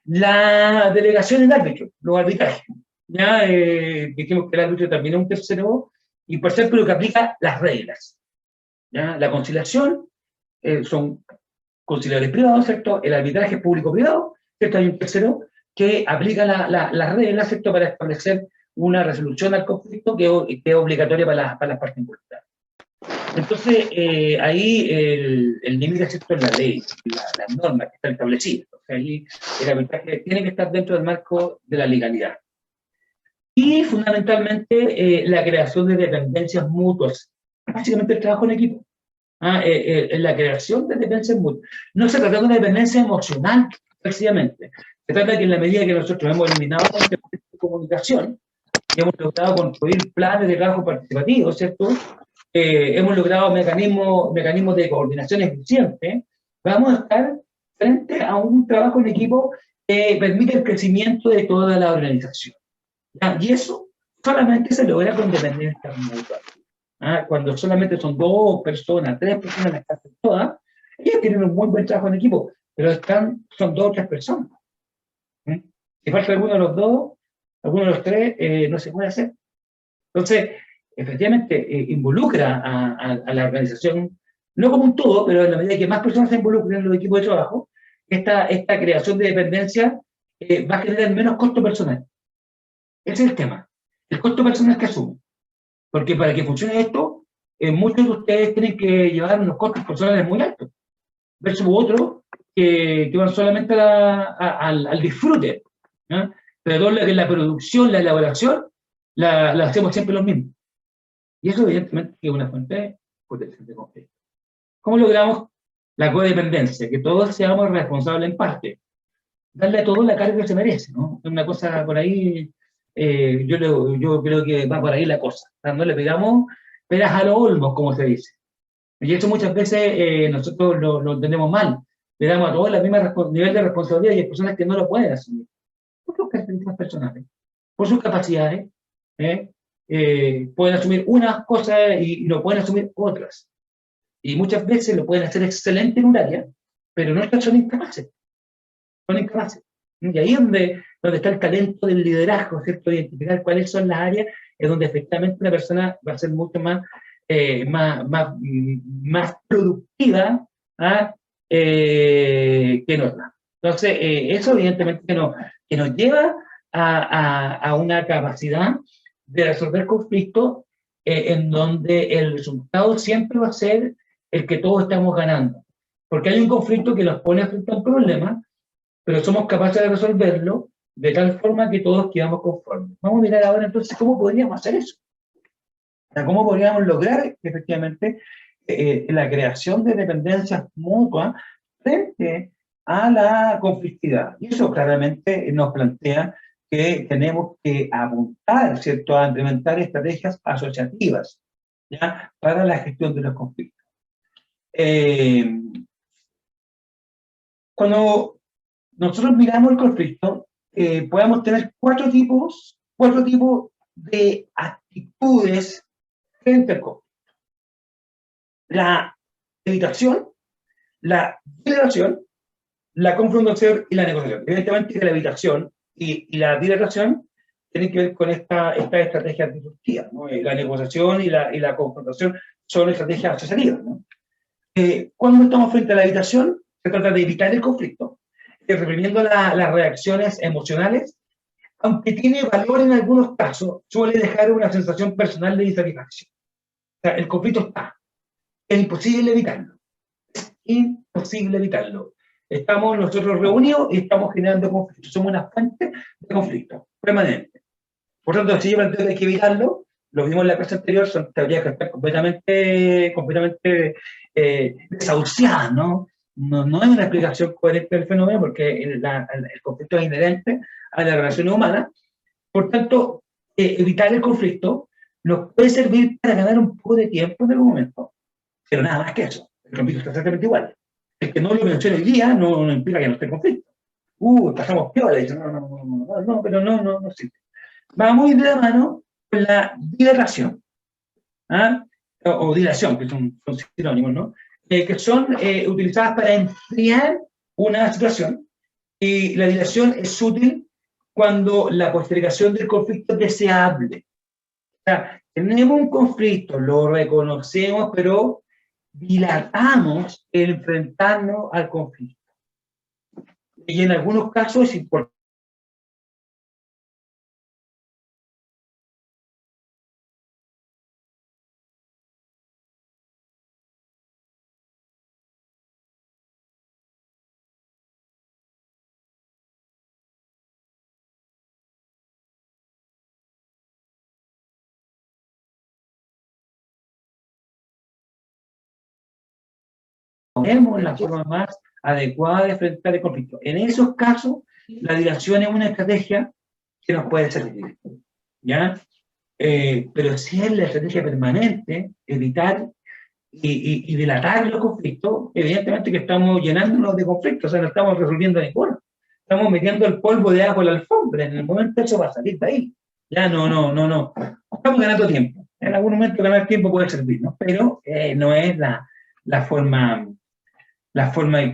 La delegación en árbitro, los arbitrajes. Ya dijimos que el árbitro también es un tercero imparcial, pero que aplica las reglas. ¿Ya? La conciliación son conciliadores privados, ¿cierto? El arbitraje público-privado, ¿cierto? Hay un tercero que aplica las reglas, ¿cierto? Para establecer una resolución al conflicto que es obligatoria para las partes involucradas. Entonces, ahí el límite, ¿cierto? Es la ley, las normas que están establecidas. O sea, ahí el arbitraje tiene que estar dentro del marco de la legalidad. Y, fundamentalmente, la creación de dependencias mutuas. Básicamente el trabajo en equipo. En la creación de dependencias mutuas. No se trata de una dependencia emocional, precisamente. Se trata de que en la medida que nosotros hemos eliminado la comunicación, y hemos logrado construir planes de trabajo participativo, ¿cierto? Hemos logrado mecanismos de coordinación eficientes, vamos a estar frente a un trabajo en equipo que permite el crecimiento de toda la organización. ¿Ya? Y eso solamente se logra con dependencia mutua. Cuando solamente son 2 personas, 3 personas las que hacen todas, ellos tienen un muy buen trabajo en equipo, pero son 2 o 3 personas. Si falta alguno de los 2, alguno de los 3, no se puede hacer. Entonces, efectivamente, involucra a la organización, no como un todo, pero en la medida que más personas se involucren en los equipos de trabajo, esta creación de dependencia va a generar menos costo personal. Ese es el tema. El costo personal que asume. Porque para que funcione esto, muchos de ustedes tienen que llevar unos costos personales muy altos, versus otros que van solamente al disfrute. Pero la producción, la elaboración, la hacemos siempre los mismos. Y eso evidentemente es una fuente potencial de conflicto. ¿Cómo logramos la codependencia? Que todos seamos responsables en parte. Darle a todos la carga que se merece, ¿no? Es una cosa por ahí, yo creo que va por ahí la cosa. No le pegamos peras a los olmos, como se dice. Y eso muchas veces nosotros lo entendemos mal. Le damos a todos el mismo nivel de responsabilidad y hay personas que no lo pueden asumir. Por sus características personales, por sus capacidades, pueden asumir unas cosas y no pueden asumir otras. Y muchas veces lo pueden hacer excelente en un área, pero no son incapaces. Son incapaces. Y ahí es donde está el talento del liderazgo, ¿cierto? Identificar cuáles son las áreas en donde efectivamente una persona va a ser mucho más productiva, ¿ah? Que en otra. Entonces, eso evidentemente que nos lleva a una capacidad de resolver conflictos en donde el resultado siempre va a ser el que todos estamos ganando. Porque hay un conflicto que nos pone frente a un problema, pero somos capaces de resolverlo de tal forma que todos quedamos conformes. Vamos a mirar ahora entonces cómo podríamos hacer eso. O sea, cómo podríamos lograr efectivamente la creación de dependencias mutuas frente a la conflictividad. Y eso claramente nos plantea que tenemos que apuntar, ¿cierto?, a implementar estrategias asociativas, ¿ya?, para la gestión de los conflictos. Cuando nosotros miramos el conflicto, podemos tener cuatro tipos de actitudes frente al conflicto. La evitación, la dilatación, la confrontación y la negociación. Evidentemente que la evitación y la dilatación tienen que ver con esta estrategia disruptiva, ¿no? La negociación y la confrontación son estrategias asociativas, ¿no? Cuando estamos frente a la evitación, se trata de evitar el conflicto, reprimiendo las reacciones emocionales, aunque tiene valor en algunos casos, suele dejar una sensación personal de insatisfacción. O sea, el conflicto está, es imposible evitarlo, imposible evitarlo. Estamos nosotros reunidos y estamos generando conflictos, somos una fuente de conflicto permanente. Por tanto, si yo planteo que hay que evitarlo, lo vimos en la clase anterior, son teorías que están completamente desahuciadas, ¿no? No hay una explicación coherente del fenómeno porque el conflicto es inherente a la relación humana. Por tanto, evitar el conflicto nos puede servir para ganar un poco de tiempo en algún momento, pero nada más que eso. El conflicto está exactamente igual. El que no lo menciona hoy día no implica que no esté en conflicto. Pasamos piola, y dicen, no, pero no sirve. Va muy de la mano con la dilatación, ¿ah?, o dilación, que son sinónimos, ¿no? Que son utilizadas para enfriar una situación, y la dilación es útil cuando la postergación del conflicto es deseable. O sea, tenemos un conflicto, lo reconocemos, pero dilatamos el enfrentarnos al conflicto. Y en algunos casos es importante. Tenemos la forma más adecuada de enfrentar el conflicto. En esos casos, la dilación es una estrategia que nos puede servir, ¿ya? Pero si es la estrategia permanente, evitar y dilatar los conflictos, evidentemente que estamos llenándonos de conflictos, o sea, no estamos resolviendo ninguno. Estamos metiendo el polvo debajo de la alfombra, en el momento eso va a salir de ahí. Ya no. Estamos ganando tiempo. En algún momento ganar tiempo puede servir, ¿no? Pero no es la forma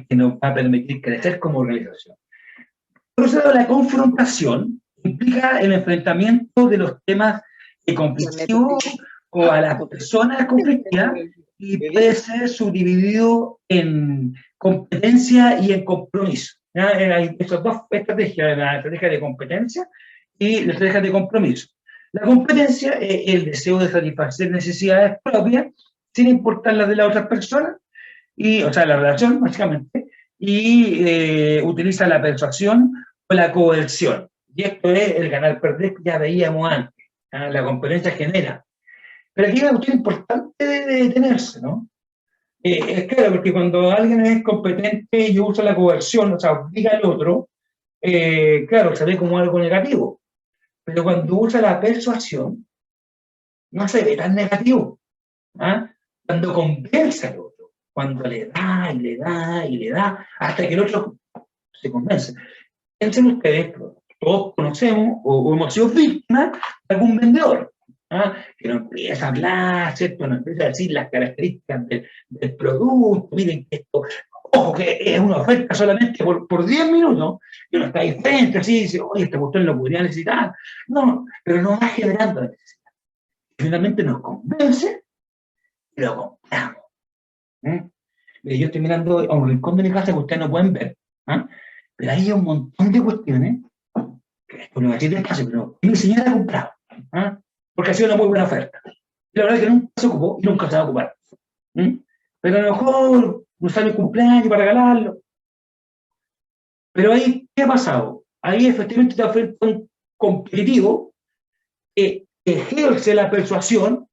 que nos va a permitir crecer como organización. Por eso la confrontación implica el enfrentamiento de los temas conflictivos o a las personas conflictivas, y puede ser subdividido en competencia y en compromiso. ¿Ya? Hay esas dos estrategias, la estrategia de competencia y la estrategia de compromiso. La competencia es el deseo de satisfacer necesidades propias sin importar las de las otras personas, o sea, la relación, básicamente, y utiliza la persuasión o la coerción. Y esto es el ganar-perder que ya veíamos antes. ¿Ah? La competencia genera. Pero aquí hay una cuestión importante de detenerse, ¿no? Es claro, porque cuando alguien es competente y usa la coerción, o sea, obliga al otro, claro, se ve como algo negativo. Pero cuando usa la persuasión, no se ve tan negativo. ¿Ah? cuando convence al otro, cuando le da y le da y le da, hasta que el otro se convence. Piensen ustedes, todos conocemos o hemos sido víctimas de algún vendedor, ¿ah? Que nos empieza a hablar, ¿cierto? Nos empieza a decir las características del producto, miren que esto, ojo, que es una oferta solamente por 10 minutos, y uno está ahí frente, así, y dice, oye, esta cuestión lo podría necesitar. No, pero nos va generando necesidad. Finalmente nos convence y lo compramos. Yo estoy mirando a un rincón de mi casa que ustedes no pueden ver, ¿ah? Pero ahí hay un montón de cuestiones, que esto no va a decir despacio, pero mi señora ha comprado, ¿ah? Porque ha sido una muy buena oferta. Y la verdad es que nunca se ocupó y nunca se va a ocupar. Pero a lo mejor no sale el cumpleaños para regalarlo. Pero ahí, ¿qué ha pasado? Ahí efectivamente te ofrece un competitivo que ejerce la persuasión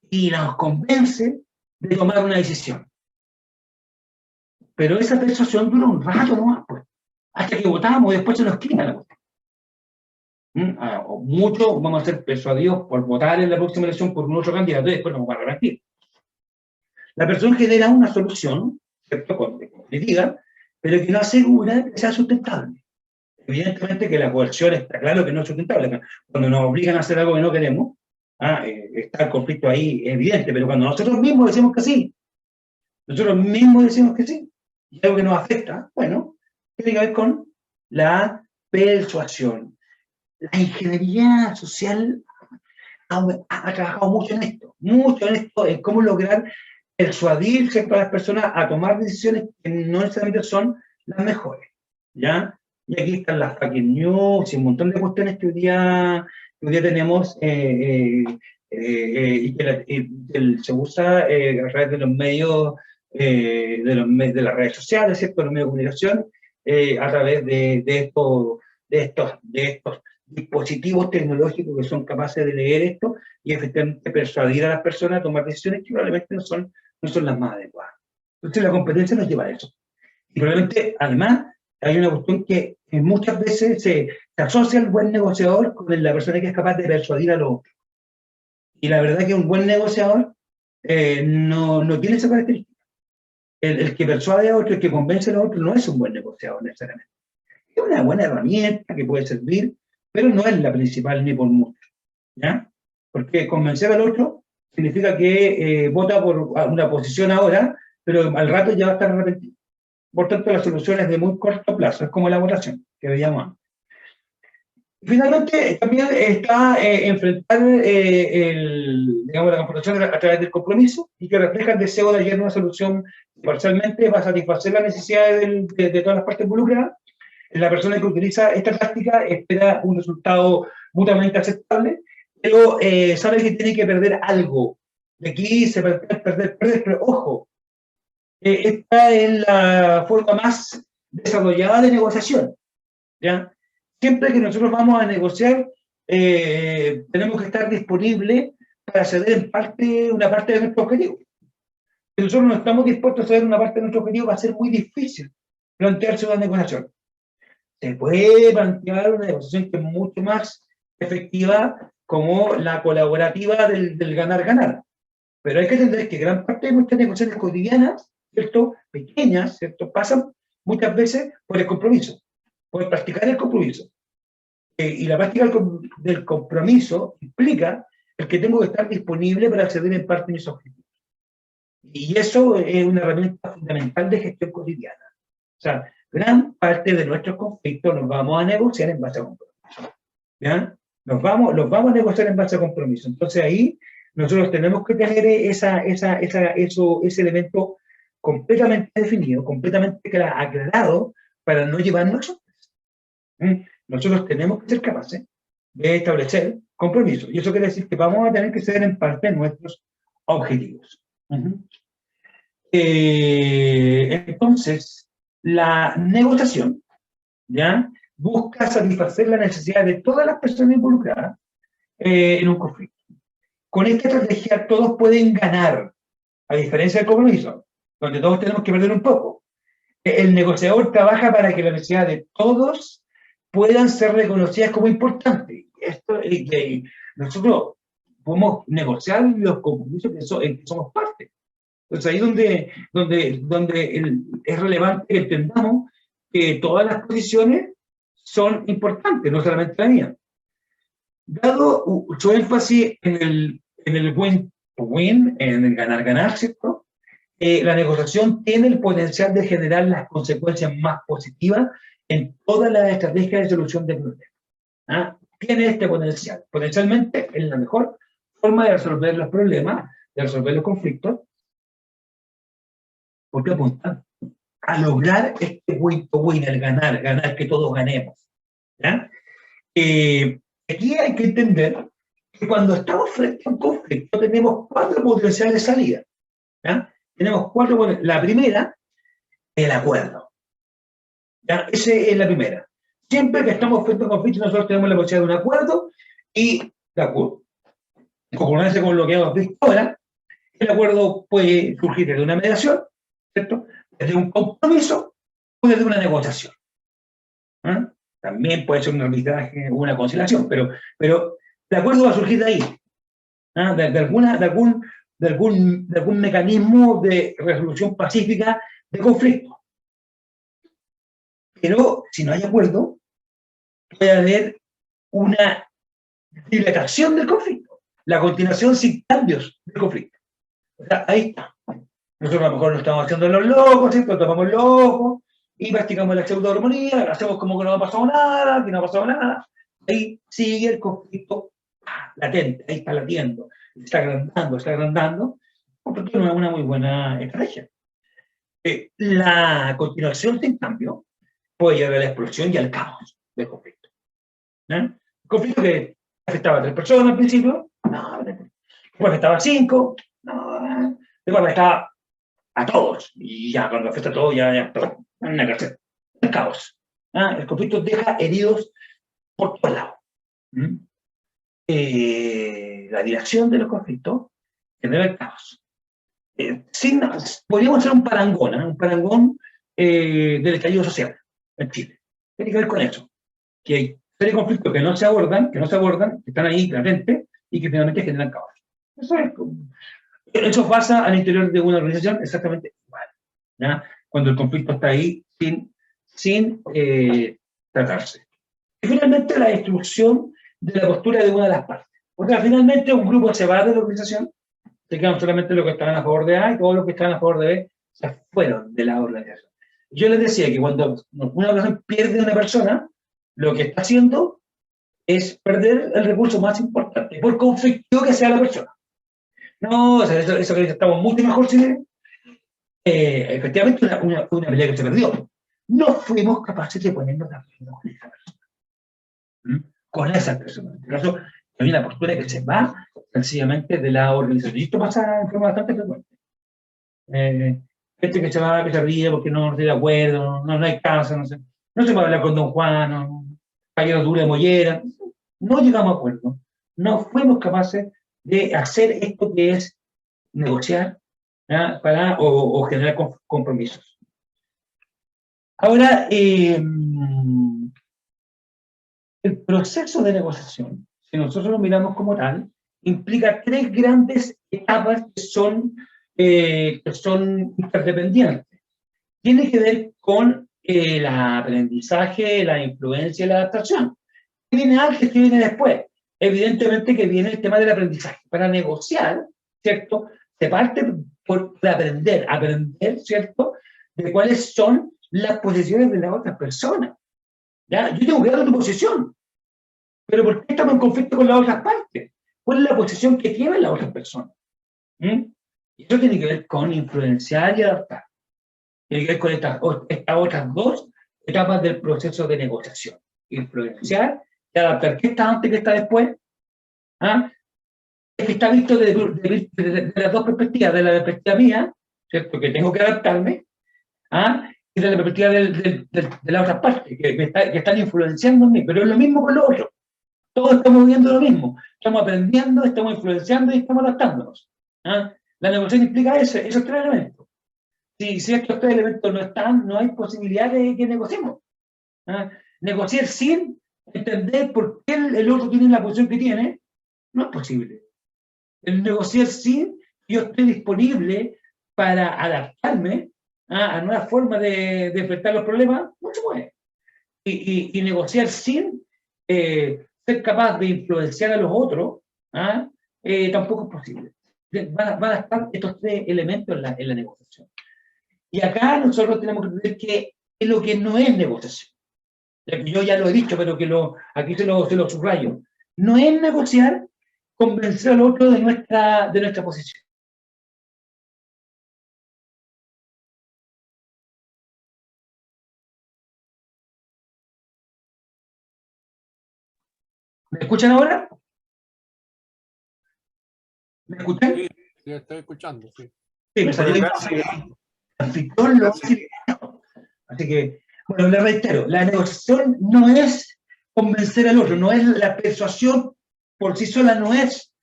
y nos convence de tomar una decisión. Pero esa persuasión dura un rato nomás, pues, hasta que votamos y después se nos quita la cuestión. Muchos vamos a ser persuadidos por votar en la próxima elección por un otro candidato y después nos vamos a arrepentir. La persona genera una solución, ¿cierto?, competitiva, pero que no asegura que sea sustentable. Evidentemente que la coerción está claro que no es sustentable. Cuando nos obligan a hacer algo que no queremos, está el conflicto ahí evidente, pero cuando nosotros mismos decimos que sí, y algo que nos afecta, bueno, tiene que ver con la persuasión. La ingeniería social ha trabajado mucho en esto, en cómo lograr persuadir, ¿cierto?, a las personas a tomar decisiones que no necesariamente son las mejores, ¿ya? Y aquí están las fake news y un montón de cuestiones que hoy día tenemos y que se usa a través de los medios, de las redes sociales, ¿cierto?, los medios de comunicación, a través de estos dispositivos tecnológicos que son capaces de leer esto y efectivamente persuadir a las personas a tomar decisiones que probablemente no son las más adecuadas. Entonces la competencia nos lleva a eso. Y probablemente, además, hay una cuestión que muchas veces se asocia al buen negociador con la persona que es capaz de persuadir a los otros. Y la verdad que un buen negociador no tiene esa característica. El que persuade a otro, el que convence a los otros, no es un buen negociador necesariamente. Es una buena herramienta que puede servir, pero no es la principal ni por mucho, ¿ya? Porque convencer al otro significa que vota por una posición ahora, pero al rato ya va a estar arrepentido. Por tanto, la solución es de muy corto plazo, es como la votación que veíamos antes. Finalmente, también está enfrentar la confrontación a través del compromiso y que refleja el deseo de hallar una solución que parcialmente va a satisfacer las necesidades de todas las partes involucradas. La persona que utiliza esta táctica espera un resultado mutuamente aceptable, pero sabe que tiene que perder algo. De aquí se perder, pero ojo, esta es la forma más desarrollada de negociación, ¿ya? Siempre que nosotros vamos a negociar, tenemos que estar disponibles para ceder en parte, una parte de nuestro objetivo. Si nosotros no estamos dispuestos a ceder una parte de nuestro objetivo, va a ser muy difícil plantearse una negociación. Se puede plantear una negociación que es mucho más efectiva como la colaborativa del ganar-ganar. Pero hay que entender que gran parte de nuestras negociaciones cotidianas, ¿cierto?, pequeñas, ¿cierto?, pasan muchas veces por el compromiso, por practicar el compromiso. Y la práctica del compromiso implica el que tengo que estar disponible para acceder en parte de mis objetivos. Y eso es una herramienta fundamental de gestión cotidiana. O sea, gran parte de nuestros conflictos los vamos a negociar en base a compromiso. ¿Ya? Los vamos a negociar en base a compromiso. Entonces ahí nosotros tenemos que tener ese elemento completamente definido, completamente aclarado para no llevarnos sorpresas. Nosotros tenemos que ser capaces de establecer compromisos. Y eso quiere decir que vamos a tener que ceder en parte nuestros objetivos. Entonces, la negociación, ¿ya?, busca satisfacer las necesidades de todas las personas involucradas en un conflicto. Con esta estrategia todos pueden ganar, a diferencia del compromiso, donde todos tenemos que perder un poco. El negociador trabaja para que las necesidades de todos puedan ser reconocidas como importantes. Nosotros podemos negociar los compromisos en que somos parte. Entonces ahí es relevante que entendamos que todas las posiciones son importantes, no solamente la mía. Dado su énfasis en el win-win, en el ganar-ganar, ¿cierto? La negociación tiene el potencial de generar las consecuencias más positivas en todas las estrategias de solución de problemas. ¿Ah? Tiene este potencial. Potencialmente es la mejor forma de resolver los problemas, de resolver los conflictos, porque apuntan a lograr este win-to-win, el ganar, que todos ganemos. ¿Ya? Aquí hay que entender que cuando estamos frente a un conflicto tenemos 4 potenciales salidas. ¿Ya? Tenemos 4 potenciales. La primera, el acuerdo. ¿Ya? Esa es la primera. Siempre que estamos frente a un conflicto nosotros tenemos la posibilidad de un acuerdo y de acuerdo. En concordancia con lo que hemos visto ahora, el acuerdo puede surgir desde una mediación, ¿cierto? Desde un compromiso o desde una negociación. ¿Ah? También puede ser un arbitraje o una conciliación, pero el acuerdo va a surgir de ahí, ¿ah? de algún mecanismo de resolución pacífica de conflicto. Pero si no hay acuerdo, puede haber una dilatación del conflicto, la continuación sin cambios del conflicto. O sea, ahí está. Nosotros a lo mejor nos estamos haciendo los locos, ¿cierto? Tomamos los ojos y practicamos la pseudo-armonía, hacemos como que no ha pasado nada, que no ha pasado nada. Ahí sigue el conflicto latente, ahí está latiendo, está agrandando, porque no es una muy buena estrategia. La continuación sin cambio puede llevar a la explosión y al caos del conflicto. ¿No? El conflicto que afectaba a 3 personas al principio, no, después afectaba a 5, no, después afectaba a todos, y ya cuando afecta a todos, ya todo, no hay que hacer. El caos. ¿Ah? El conflicto deja heridos por todos lados. La dirección de los conflictos genera el caos. Podríamos hacer un parangón del estallido social en Chile. Tiene que ver con eso, que hay serie de conflictos que no se abordan, que están ahí latentes y que finalmente generan caos. Eso pasa al interior de una organización exactamente igual, ¿ya? Cuando el conflicto está ahí sin tratarse. Y finalmente la destrucción de la postura de una de las partes. O sea, finalmente un grupo se va de la organización, se quedan solamente los que estaban a favor de A y todos los que estaban a favor de B se fueron de la organización. Yo les decía que cuando una organización pierde a una persona, lo que está haciendo es perder el recurso más importante, por conflictivo que sea la persona. No, o sea, eso que estamos mucho mejor si efectivamente una pelea que se perdió. No fuimos capaces de ponernos de acuerdo con esa persona. Con esa persona. En este caso, hay una postura que se va sencillamente de la organización. Y esto pasa en forma bastante frecuente. Gente que se va, que se ríe porque no estoy de acuerdo, no hay caso, no se puede hablar con don Juan, no, caballero duro de mollera. No llegamos a acuerdo. No fuimos capaces de hacer esto que es negociar, ¿ya? O generar compromisos. Ahora, el proceso de negociación, si nosotros lo miramos como tal, implica 3 grandes etapas que son interdependientes. Tiene que ver con el aprendizaje, la influencia y la adaptación. ¿Qué viene antes? ¿Qué viene después? Evidentemente que viene el tema del aprendizaje. Para negociar, ¿cierto? Se parte por aprender, ¿cierto? De cuáles son las posiciones de la otra persona. ¿Ya? Yo tengo que dar tu posición, pero ¿por qué estamos en conflicto con las otras partes? ¿Cuál es la posición que tiene la otra persona? Y eso tiene que ver con influenciar y adaptar. Tiene que ver con estas otras 2 etapas del proceso de negociación. Influenciar y adaptar. ¿Qué está antes y qué está después? ¿Ah? Es que está visto de las 2 perspectivas, de la perspectiva mía, ¿cierto? Que tengo que adaptarme, ¿ah? Y de la perspectiva de la otra parte, que están influenciando en mí, pero es lo mismo con lo otro. Todos estamos viendo lo mismo, estamos aprendiendo, estamos influenciando y estamos adaptándonos. ¿Ah? La negociación implica esos 3 elementos. Si estos 3 elementos no están, no hay posibilidad de que negociemos. ¿Ah? Negociar sin entender por qué el otro tiene la posición que tiene, no es posible. El negociar sin yo estoy disponible para adaptarme a nuevas formas de enfrentar los problemas, no se puede. Y negociar sin ser capaz de influenciar a los otros, tampoco es posible. Van a estar estos tres elementos en la negociación. Y acá nosotros tenemos que entender que es lo que no es negociación. Ya que yo ya lo he dicho, pero que aquí se lo subrayo. No es negociar, convencer al otro de nuestra posición. ¿Me escuchan ahora? ¿Me escuchan?
Sí, sí, estoy escuchando, sí.
Sí, me salió anfitrión lo hace. Así que, bueno, le reitero, la negociación no es convencer al otro, no es la persuasión por sí sola, no es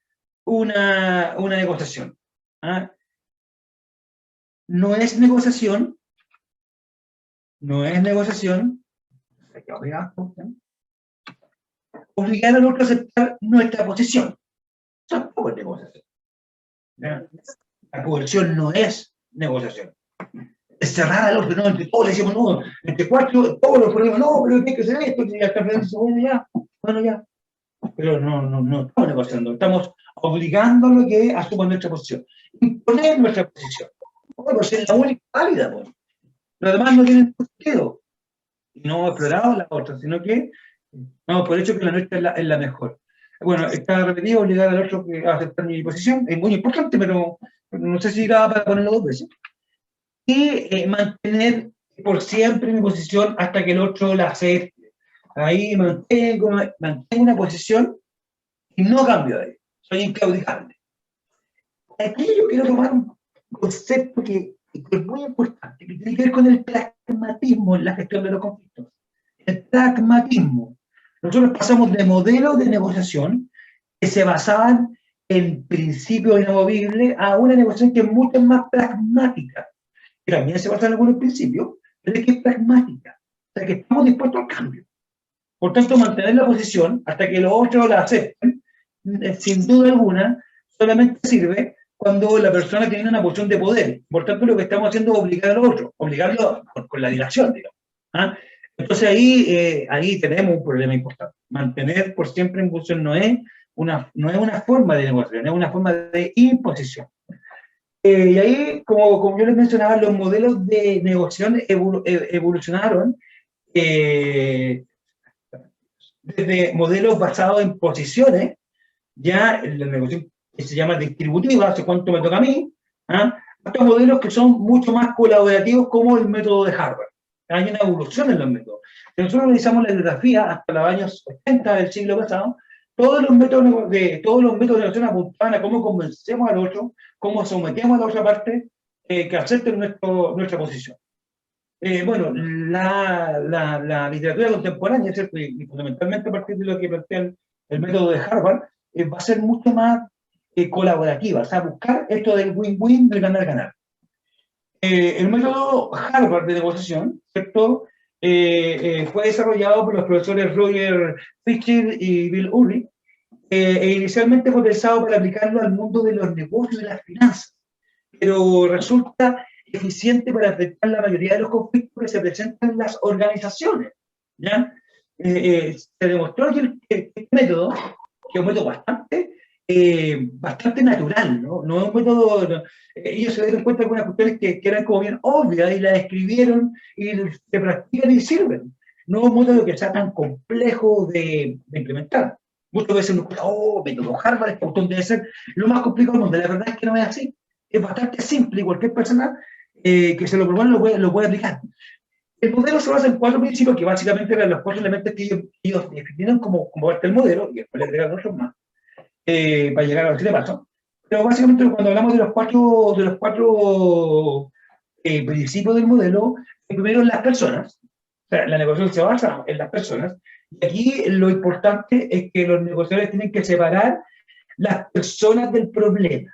una negociación. No es negociación, obligar al otro a aceptar nuestra posición. Tampoco es negociación. ¿Ya? La coerción no es negociación. Es cerrar al otro, no, entre todos le decimos, no, entre cuatro, todos los problemas, no, pero tiene que ser esto, y hasta el dice, bueno, ya. Pero no estamos negociando, estamos obligando a que asuma nuestra posición. Imponer nuestra posición. Bueno, pues es la única válida, pues. Los demás no tienen sentido. Y no hemos explorado la otra, sino que damos por hecho que la nuestra es la mejor. Bueno, está repetido, obligar al otro a aceptar mi posición, es muy importante, pero no sé si da para ponerlo dos veces. Y mantener por siempre mi posición hasta que el otro la acepte. Ahí mantengo una posición y no cambio de ahí. Soy inclaudicable. Aquí yo quiero tomar un concepto que es muy importante, que tiene que ver con el pragmatismo en la gestión de los conflictos. El pragmatismo. Nosotros pasamos de modelos de negociación que se basaban en principios inamovibles a una negociación que es mucho más pragmática, que también se basa en algunos principios, pero es que es pragmática. O sea, que estamos dispuestos al cambio. Por tanto, mantener la posición hasta que los otros la acepten, sin duda alguna, solamente sirve cuando la persona tiene una posición de poder. Por tanto, lo que estamos haciendo es obligar al otro, obligarlo con la dilación, digamos. Entonces ahí tenemos un problema importante. Mantener por siempre en posición no es una forma de negociación, es una forma de imposición. Y ahí, como yo les mencionaba, los modelos de negociación evolucionaron desde modelos basados en posiciones, ya la negociación que se llama distributiva, hace cuánto me toca a mí, hasta modelos que son mucho más colaborativos como el método de Harvard. Hay una evolución en los métodos. Si nosotros realizamos la bibliografía hasta los años 80 del siglo pasado, todos los métodos de negociación apuntaban a cómo convencemos al otro, cómo sometemos a la otra parte que acepten nuestra posición. Bueno, la literatura contemporánea, ¿cierto? Y fundamentalmente a partir de lo que plantea el método de Harvard, va a ser mucho más colaborativa, o sea, buscar esto del win-win, del ganar-ganar. El método Harvard de negociación, ¿cierto? Fue desarrollado por los profesores Roger Fisher y Bill Urey, e inicialmente fue pensado para aplicarlo al mundo de los negocios y las finanzas, pero resulta eficiente para enfrentar la mayoría de los conflictos que se presentan en las organizaciones. ¿Ya? Se demostró que este método, que es un método bastante natural, ¿no? No es un método, no, ellos se dieron cuenta de algunas cuestiones que eran como bien obvias y las escribieron y se practican y sirven. No es un método que sea tan complejo de implementar. Muchas veces uno escucha, método Harvard, este botón debe ser lo más complicado del mundo. La verdad es que no es así. Es bastante simple y cualquier persona que se lo propone lo puede aplicar. El modelo se basa en 4 principios que básicamente eran los 4 elementos que ellos definieron como parte del modelo y después le agregaron otros más para llegar a los 7 pasos. Pero básicamente cuando hablamos de los cuatro principios del modelo, el primero es las personas. O sea, la negociación se basa en las personas. Y aquí lo importante es que los negociadores tienen que separar las personas del problema.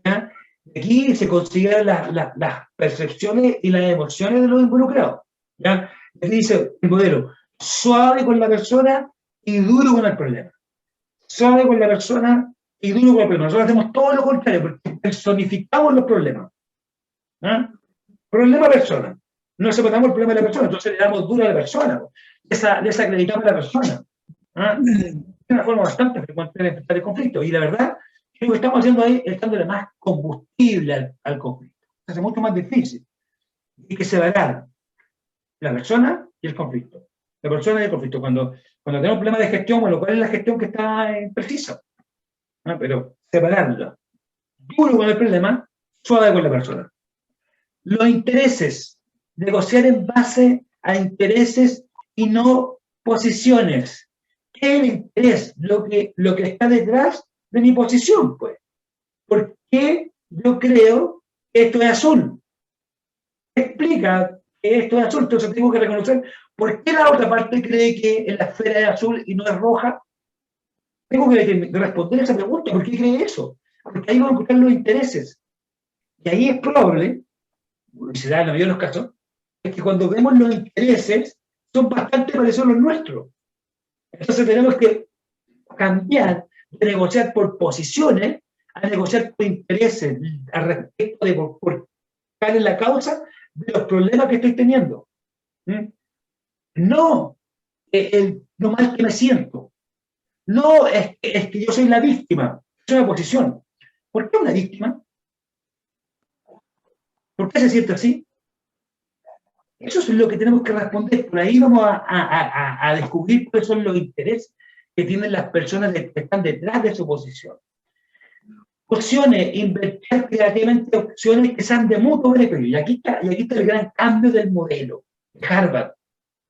¿Ya? Aquí se consideran las percepciones y las emociones de los involucrados. ¿Ya? Aquí dice el modelo, suave con la persona y duro con el problema. Suave con la persona y duro con el problema. Nosotros hacemos todo lo contrario, porque personificamos los problemas. ¿Ah? Problema-persona. No separamos el problema de la persona, entonces le damos duro a la persona. Desacreditamos a la persona. ¿Ah? Es una forma bastante frecuente de enfrentar el conflicto. Y la verdad, lo que estamos haciendo ahí es dándole más combustible al conflicto. Se hace mucho más difícil. Hay que separar la persona y el conflicto. La persona y el conflicto. Cuando tenemos problemas de gestión, bueno, ¿cuál es la gestión que está precisa? ¿Ah? Pero separarla. Duro con el problema, suave con la persona. Los intereses, negociar en base a intereses y no posiciones. ¿Qué es el interés? Lo que está detrás de mi posición, pues. ¿Por qué yo creo que esto es azul? Explica que esto es azul, entonces tengo que reconocer por qué la otra parte cree que la esfera es azul y no es roja. Tengo que responder esa pregunta, ¿por qué cree eso? Porque ahí van a encontrar los intereses. Y ahí es probable, y se da en la mayoría de los casos, es que cuando vemos los intereses son bastante parecidos a los nuestros. Entonces tenemos que cambiar de negociar por posiciones a negociar por intereses al respecto de por cuál es la causa de los problemas que estoy teniendo. No lo mal que me siento. No es que yo soy la víctima. Es una posición. ¿Por qué una víctima? ¿Por qué se siente así? Eso es lo que tenemos que responder. Por ahí vamos a descubrir cuáles son los intereses que tienen las personas que están detrás de su posición. Opciones, invertir creativamente opciones que sean de mutuo beneficio. Y aquí está el gran cambio del modelo de Harvard.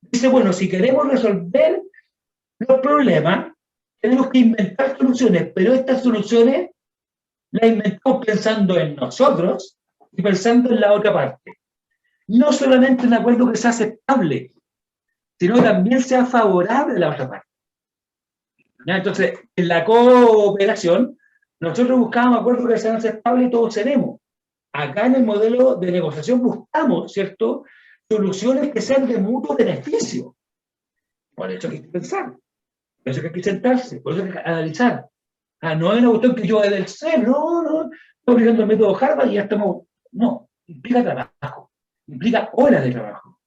Dice, bueno, si queremos resolver los problemas, tenemos que inventar soluciones, pero estas soluciones las inventamos pensando en nosotros y pensando en la otra parte. No solamente un acuerdo que sea aceptable, sino también sea favorable a la otra parte. ¿Ya? Entonces, en la cooperación, nosotros buscamos acuerdos que sean aceptables y todos cedemos. Acá en el modelo de negociación buscamos, ¿cierto?, soluciones que sean de mutuo beneficio. Por eso hay que pensar, por eso hay que sentarse, por eso hay que analizar. No es una cuestión que yo del ser, no, estamos aplicando el método Harvard y ya estamos. No, implica trabajo, implica horas de trabajo,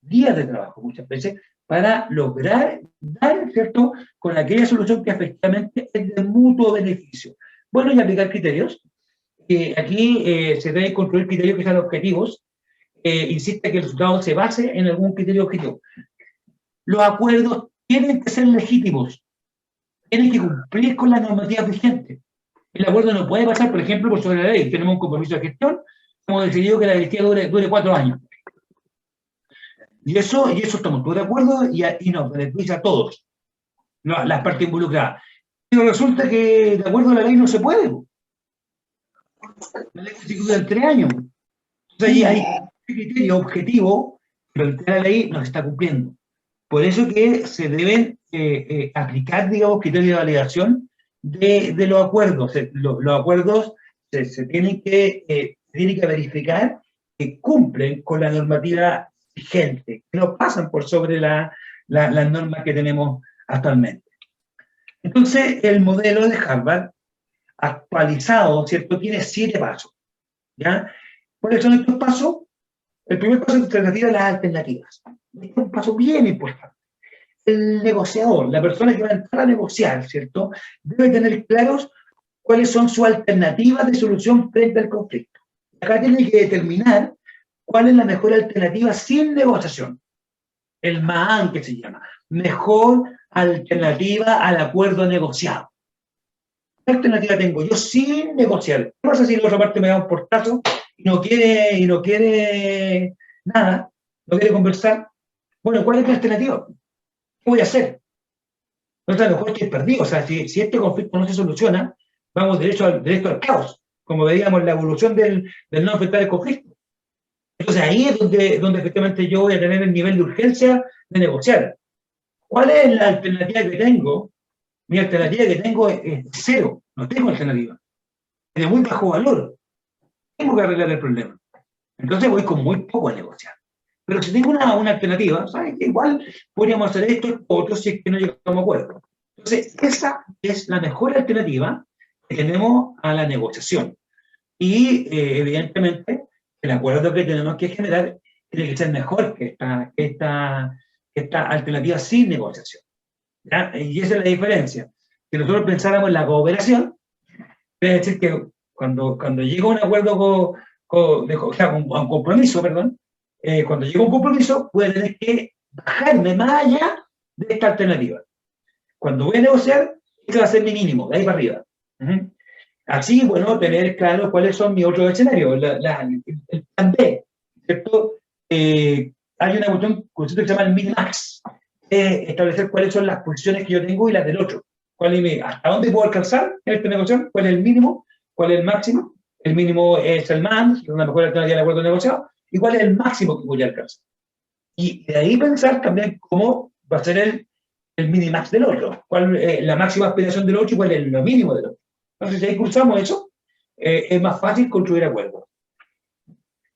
días de trabajo muchas veces, para lograr dar, ¿cierto?, con aquella solución que efectivamente es de mutuo beneficio. Bueno, y aplicar criterios. Aquí se deben construir criterios que sean objetivos. Insiste que el resultado se base en algún criterio objetivo. Los acuerdos tienen que ser legítimos, tienen que cumplir con las normativas vigentes. El acuerdo no puede pasar, por ejemplo, por sobre la ley. Tenemos un compromiso de gestión, hemos decidido que la gestión dure 4 años. Y eso estamos todos de acuerdo y nos beneficia a todos, las partes involucradas. Pero resulta que de acuerdo a la ley no se puede. La ley se ejecuta en 3 años. Entonces ahí hay un criterio objetivo, pero la ley no se está cumpliendo. Por eso que se deben aplicar, digamos, criterios de validación de los acuerdos. Los acuerdos se tienen que verificar que cumplen con la normativa vigente, que no pasan por sobre las normas que tenemos actualmente. Entonces, el modelo de Harvard, actualizado, ¿cierto?, tiene 7 pasos. ¿Ya? ¿Cuáles son estos pasos? El primer paso es alternativa a las alternativas. Este es un paso bien importante. El negociador, la persona que va a entrar a negociar, ¿cierto?, debe tener claros cuáles son sus alternativas de solución frente al conflicto. Acá tiene que determinar cuál es la mejor alternativa sin negociación. El MAAN, que se llama. Mejor alternativa al acuerdo negociado. ¿Qué alternativa tengo yo sin negociar? ¿Qué pasa si la otra parte me da un portazo y no quiere nada, no quiere conversar? Bueno, ¿cuál es mi alternativa? ¿Qué voy a hacer? No, a lo mejor estoy perdido. O sea, si este conflicto no se soluciona, vamos directo al caos, como veíamos la evolución del no enfrentar el conflicto. Entonces ahí es donde efectivamente yo voy a tener el nivel de urgencia de negociar. ¿Cuál es la alternativa que tengo? Mi alternativa que tengo es cero, no tengo alternativa. Es de muy bajo valor. Tengo que arreglar el problema. Entonces voy con muy poco a negociar. Pero si tengo una alternativa, ¿sabes? Que igual podríamos hacer esto o otro si es que no llegamos a acuerdo. Entonces, esa es la mejor alternativa que tenemos a la negociación. Y evidentemente el acuerdo que tenemos que generar tiene que ser mejor que esta alternativa sin negociación, ¿ya? Y esa es la diferencia. Si nosotros pensáramos en la cooperación, quiere decir que cuando llega un acuerdo o sea, un compromiso, perdón, cuando llega un compromiso, puede tener que bajarme más allá de esta alternativa. Cuando voy a negociar, este va a ser mi mínimo, de ahí para arriba. Así, bueno, tener claro cuáles son mis otros escenarios, el plan B, ¿cierto? Hay una concepto que se llama el min-max, establecer cuáles son las posiciones que yo tengo y las del otro. ¿Hasta dónde puedo alcanzar en esta negociación? ¿Cuál es el mínimo? ¿Cuál es el máximo? El mínimo es el MAN, que es una mejor alternativa del acuerdo negociado, y cuál es el máximo que voy a alcanzar. Y de ahí pensar también cómo va a ser el minimax del otro, cuál la máxima aspiración del otro y cuál es lo mínimo del otro. Entonces, si ahí cruzamos eso, es más fácil construir acuerdos.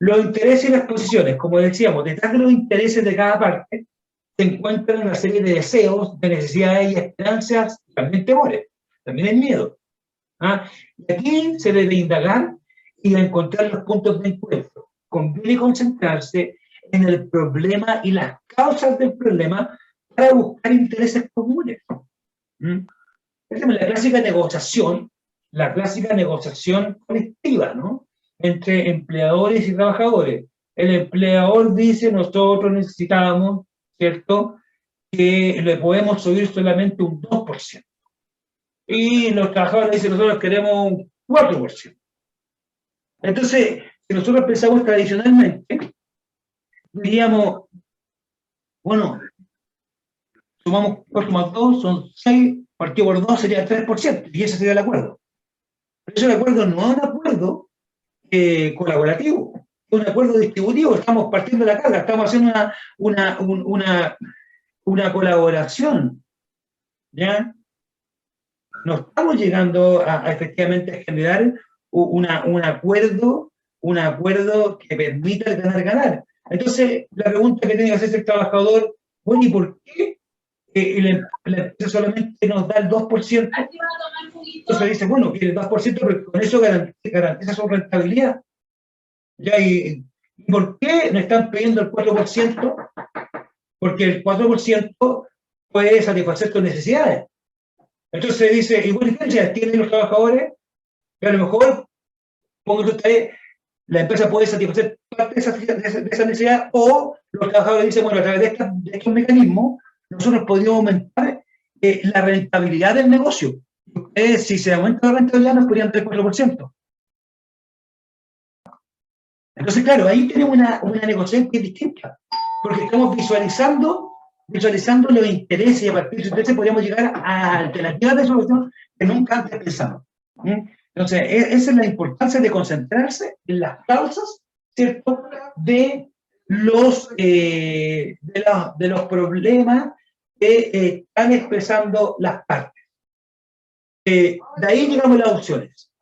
Los intereses y las posiciones, como decíamos, detrás de los intereses de cada parte, se encuentran una serie de deseos, de necesidades y esperanzas, también temores, también el miedo. Y aquí se debe indagar y encontrar los puntos de encuentro. Conviene concentrarse en el problema y las causas del problema para buscar intereses comunes. Por ejemplo, la clásica negociación colectiva, ¿no? Entre empleadores y trabajadores. El empleador dice, nosotros necesitamos, ¿cierto?, que le podemos subir solamente un 2%. Y los trabajadores dicen, nosotros queremos un 4%. Entonces, si nosotros pensamos tradicionalmente, diríamos, bueno, sumamos 4 más 2, son 6, partido por 2 sería 3%, y ese sería el acuerdo. Pero ese acuerdo no es un acuerdo colaborativo, es un acuerdo distributivo, estamos partiendo de la carga, estamos haciendo una colaboración, ¿ya? No estamos llegando a efectivamente a generar un acuerdo que permita el ganar-ganar. Entonces, la pregunta que tiene que hacerse el trabajador, bueno, ¿y por qué la empresa solamente nos da el 2%? Entonces dice, bueno, que el 2%, pero con eso garantiza su rentabilidad. ¿Ya? ¿Y por qué nos están pidiendo el 4%? Porque el 4% puede satisfacer tus necesidades. Entonces dice, ¿y buenas necesidades tienen los trabajadores? Que a lo mejor, la empresa puede satisfacer parte de esa necesidad, o los trabajadores dicen, bueno, a través de estos mecanismos, nosotros podríamos aumentar la rentabilidad del negocio. Si se aumenta la rentabilidad, nos podrían dar el 4%. Entonces, claro, ahí tenemos una negociación que es distinta, porque estamos visualizando los intereses, y a partir de esos intereses podríamos llegar a alternativas de solución que nunca antes pensamos. Entonces, esa es la importancia de concentrarse en las causas, ¿cierto?, de los problemas que están expresando las partes. De ahí llegamos a las opciones.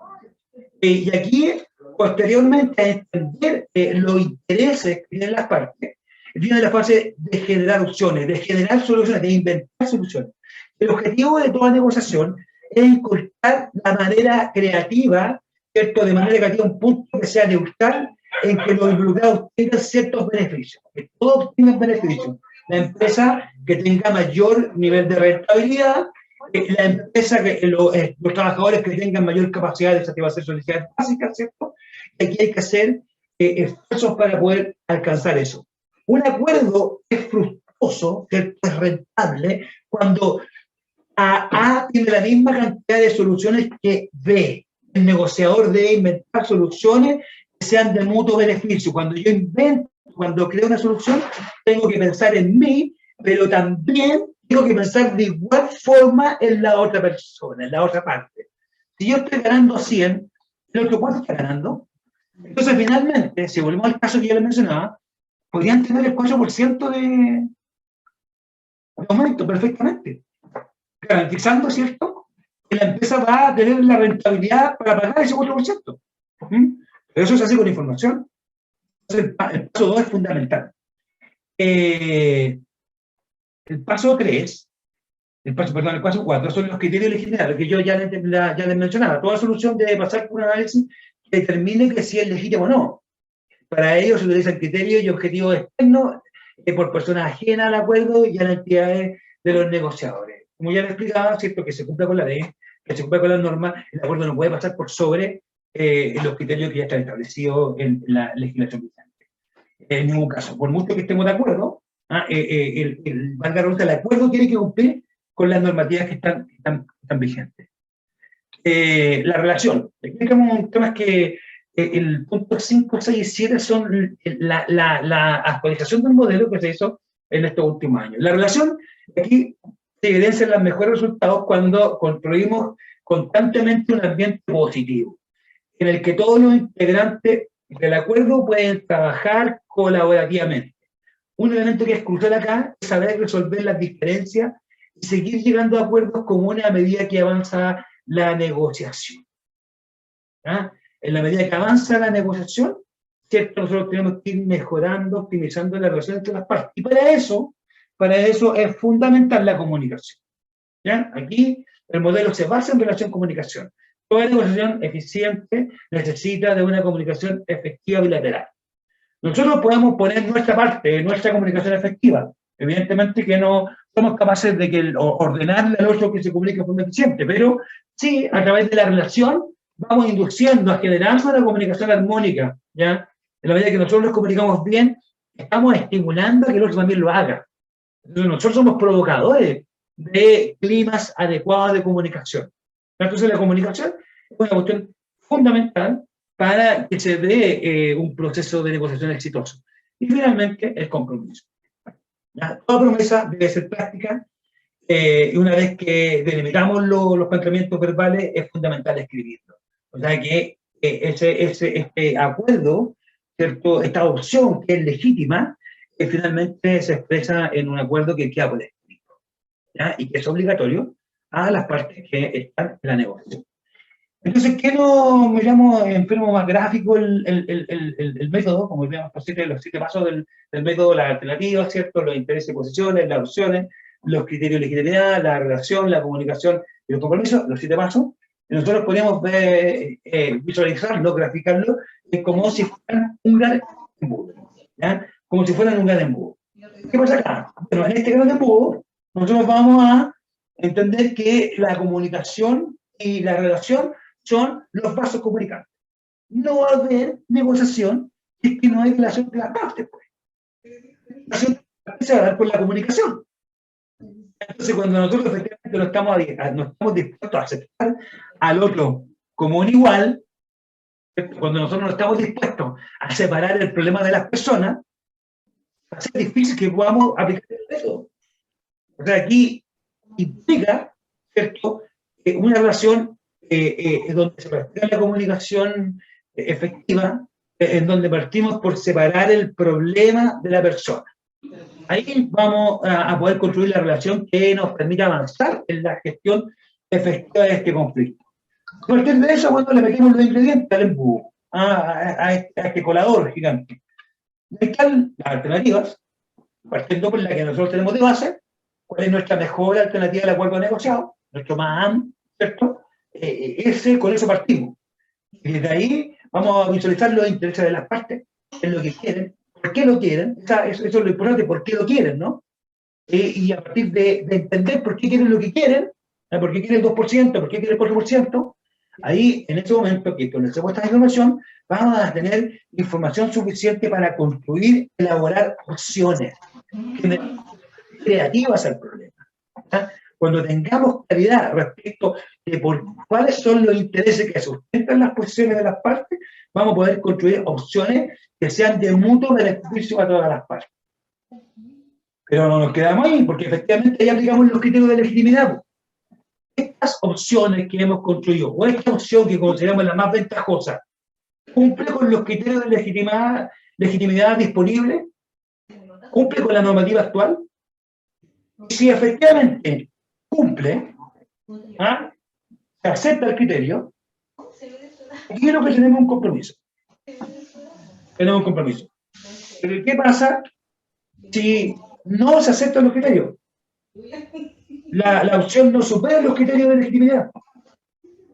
Y aquí, posteriormente a entender los intereses que tienen las partes, viene la fase de generar opciones, de generar soluciones, de inventar soluciones. El objetivo de toda negociación es encontrar la manera creativa, ¿cierto?, de manera creativa, un punto que sea neutral, en que los involucrados tengan ciertos beneficios, que todos tengan beneficios. La empresa que tenga mayor nivel de rentabilidad, la empresa, los trabajadores que tengan mayor capacidad de satisfacer sus necesidades básicas, ¿cierto? Y aquí hay que hacer esfuerzos para poder alcanzar eso. Un acuerdo es fructuoso, ¿cierto?, es rentable, cuando A tiene la misma cantidad de soluciones que B. El negociador debe inventar soluciones que sean de mutuo beneficio. Cuando creo una solución, tengo que pensar en mí, pero también tengo que pensar de igual forma en la otra persona, en la otra parte. Si yo estoy ganando 100, ¿el otro cuánto está ganando? Entonces, finalmente, si volvemos al caso que yo les mencionaba, podrían tener el 4% de aumento perfectamente, garantizando, ¿cierto?, que la empresa va a tener la rentabilidad para pagar ese 4%. Pero eso se hace con información. Entonces, el paso 2 es fundamental. El paso 3 el paso 4 son los criterios de legitimidad, lo que yo ya les mencionaba. Toda solución debe pasar por un análisis que determine que si es legítimo o no. Para ello se utilizan criterios y objetivos externos por personas ajenas al acuerdo y a las entidades de los negociadores. Como ya les explicaba, ¿cierto? Que se cumpla con la ley, que se cumpla con las normas, el acuerdo no puede pasar por sobre los criterios que ya están establecidos en la legislación vigente. En ningún caso, por mucho que estemos de acuerdo, valga la redundancia, el acuerdo tiene que cumplir con las normativas que están vigentes. La relación. Aquí tenemos un tema que el punto 5, 6 y 7 son la actualización del modelo que se hizo en estos últimos años. La relación, aquí se evidencian los mejores resultados cuando construimos constantemente un ambiente positivo, en el que todos los integrantes del acuerdo pueden trabajar colaborativamente. Un elemento que es crucial acá es saber resolver las diferencias y seguir llegando a acuerdos comunes a medida que avanza la negociación. ¿Ah? En la medida que avanza la negociación, ¿cierto? Nosotros tenemos que ir mejorando, optimizando la relación entre las partes. Y para eso es fundamental la comunicación. ¿Ya? Aquí el modelo se basa en relación-comunicación. Toda negociación eficiente necesita de una comunicación efectiva bilateral. Nosotros podemos poner nuestra parte, nuestra comunicación efectiva. Evidentemente que no somos capaces de ordenarle al otro que se comunique de forma eficiente, pero sí, a través de la relación, vamos induciendo a generar una comunicación armónica, ¿ya? En la medida que nosotros nos comunicamos bien, estamos estimulando a que el otro también lo haga. Entonces nosotros somos provocadores de climas adecuados de comunicación. Entonces la comunicación es una cuestión fundamental para que se dé un proceso de negociación exitoso. Y finalmente, el compromiso. ¿Ya? Toda promesa debe ser práctica, y una vez que delimitamos los planteamientos verbales, es fundamental escribirlo. O sea que este acuerdo, ¿cierto? Esta opción que es legítima, finalmente se expresa en un acuerdo que queda por escrito, ¿ya? Y que es obligatorio a las partes que están en la negociación. Entonces, ¿qué nos miramos en forma más gráfico el método? Como veíamos los 7 pasos del método, las alternativas, ¿cierto? Los intereses y posiciones, las opciones, los criterios de legitimidad, la relación, la comunicación y los compromisos, los 7 pasos. Y nosotros podemos visualizarlo, graficarlo, como si fueran un gran embudo, ¿ya? Como si fueran un gran embudo. ¿Qué pasa acá? Bueno, en este gran embudo, nosotros vamos a entender que la comunicación y la relación son los vasos comunicantes. No va a haber negociación si es que no hay relación entre las partes, pues. La relación se va a dar por la comunicación. Entonces, cuando nosotros efectivamente no estamos dispuestos a aceptar al otro como un igual, cuando nosotros no estamos dispuestos a separar el problema de las personas, va a ser difícil que podamos aplicar el método. O sea, aquí implica, ¿cierto?, una relación donde se practica la comunicación efectiva, en donde partimos por separar el problema de la persona. Ahí vamos a poder construir la relación que nos permita avanzar en la gestión efectiva de este conflicto. A partir de eso, cuando le metemos los ingredientes al embudo, a este colador gigante, ahí están las alternativas, partiendo por la que nosotros tenemos de base, cuál es nuestra mejor alternativa al acuerdo negociado, nuestro MAM, ¿cierto? Con eso partimos. Y desde ahí vamos a visualizar los intereses de las partes, qué es lo que quieren, por qué lo quieren, eso es lo importante, por qué lo quieren, ¿no? Y a partir de entender por qué quieren lo que quieren, por qué quieren el 2%, por qué quieren el 4%, ahí, en ese momento, que conocemos esta información, vamos a tener información suficiente para construir, elaborar opciones creativas al problema. ¿Ah? Cuando tengamos claridad respecto de cuáles son los intereses que sustentan las posiciones de las partes, vamos a poder construir opciones que sean de mutuo beneficio a todas las partes. Pero no nos quedamos ahí, porque efectivamente ahí aplicamos los criterios de legitimidad. Estas opciones que hemos construido, o esta opción que consideramos la más ventajosa, ¿cumple con los criterios de legitimidad disponibles? ¿Cumple con la normativa actual? Y si efectivamente cumple, se acepta el criterio, quiero que tenemos un compromiso. Tenemos un compromiso. ¿Qué pasa si no se aceptan los criterios? la opción no supera los criterios de legitimidad.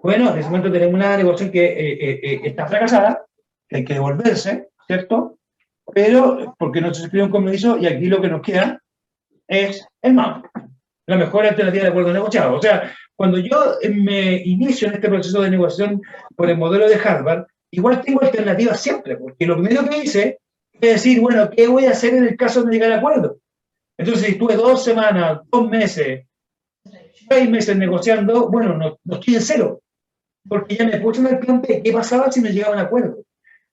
Bueno, en ese momento tenemos una negociación que está fracasada, que hay que devolverse, ¿cierto? Pero porque no se suscribió un compromiso y aquí lo que nos queda es el MAP, la mejor alternativa de acuerdo negociado. O sea, cuando yo me inicio en este proceso de negociación por el modelo de Harvard, igual tengo alternativas siempre, porque lo primero que hice es decir, bueno, ¿qué voy a hacer en el caso de no llegar a acuerdo? Entonces, si estuve 2 semanas, 2 meses, 6 meses negociando, bueno, no estoy en cero, porque ya me puse en el plan B, ¿qué pasaba si no llegaba a un acuerdo? O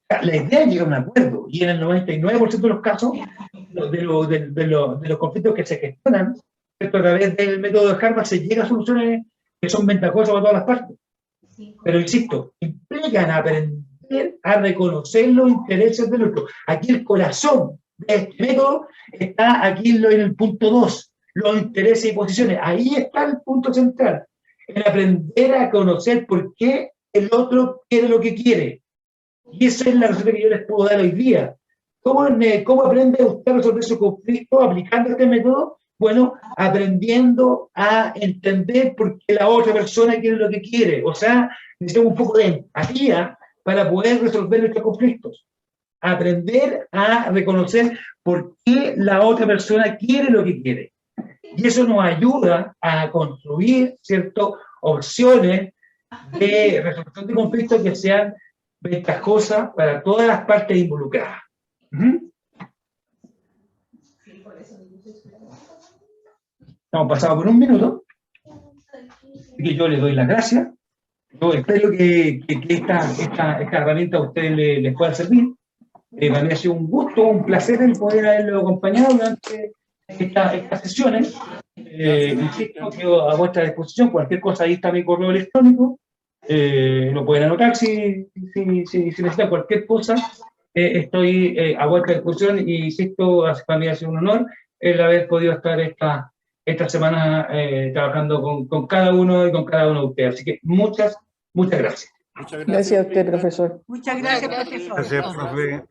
sea, la idea es llegar a un acuerdo, y en el 99% de los casos, de los conflictos que se gestionan, ¿cierto? A través del método de Harvard se llega a soluciones que son ventajosas para todas las partes. Pero insisto, implican aprender a reconocer los intereses del otro. Aquí el corazón de este método está aquí en el punto 2, los intereses y posiciones. Ahí está el punto central, en aprender a conocer por qué el otro quiere lo que quiere. Y esa es la receta que yo les puedo dar hoy día. ¿Cómo aprende usted a resolver su conflicto aplicando este método? Bueno, aprendiendo a entender por qué la otra persona quiere lo que quiere. O sea, necesitamos un poco de empatía para poder resolver nuestros conflictos. Aprender a reconocer por qué la otra persona quiere lo que quiere. Y eso nos ayuda a construir, ¿cierto?, opciones de resolución de conflictos que sean ventajosas para todas las partes involucradas. Estamos pasados por 1 minuto, así que yo les doy las gracias. Yo espero que esta herramienta a ustedes les pueda servir. Para mí ha sido un gusto, un placer el poder haberlo acompañado durante estas sesiones. Insisto, quedo a vuestra disposición. Cualquier cosa, ahí está mi correo electrónico. Lo pueden anotar si necesitan cualquier cosa. Estoy a vuestra disposición y insisto, para mí ha sido un honor el haber podido estar esta semana trabajando con cada uno y con cada uno de ustedes. Así que muchas gracias.
Muchas
Gracias a usted, profesor.
Muchas gracias, profesor.
Gracias, profe.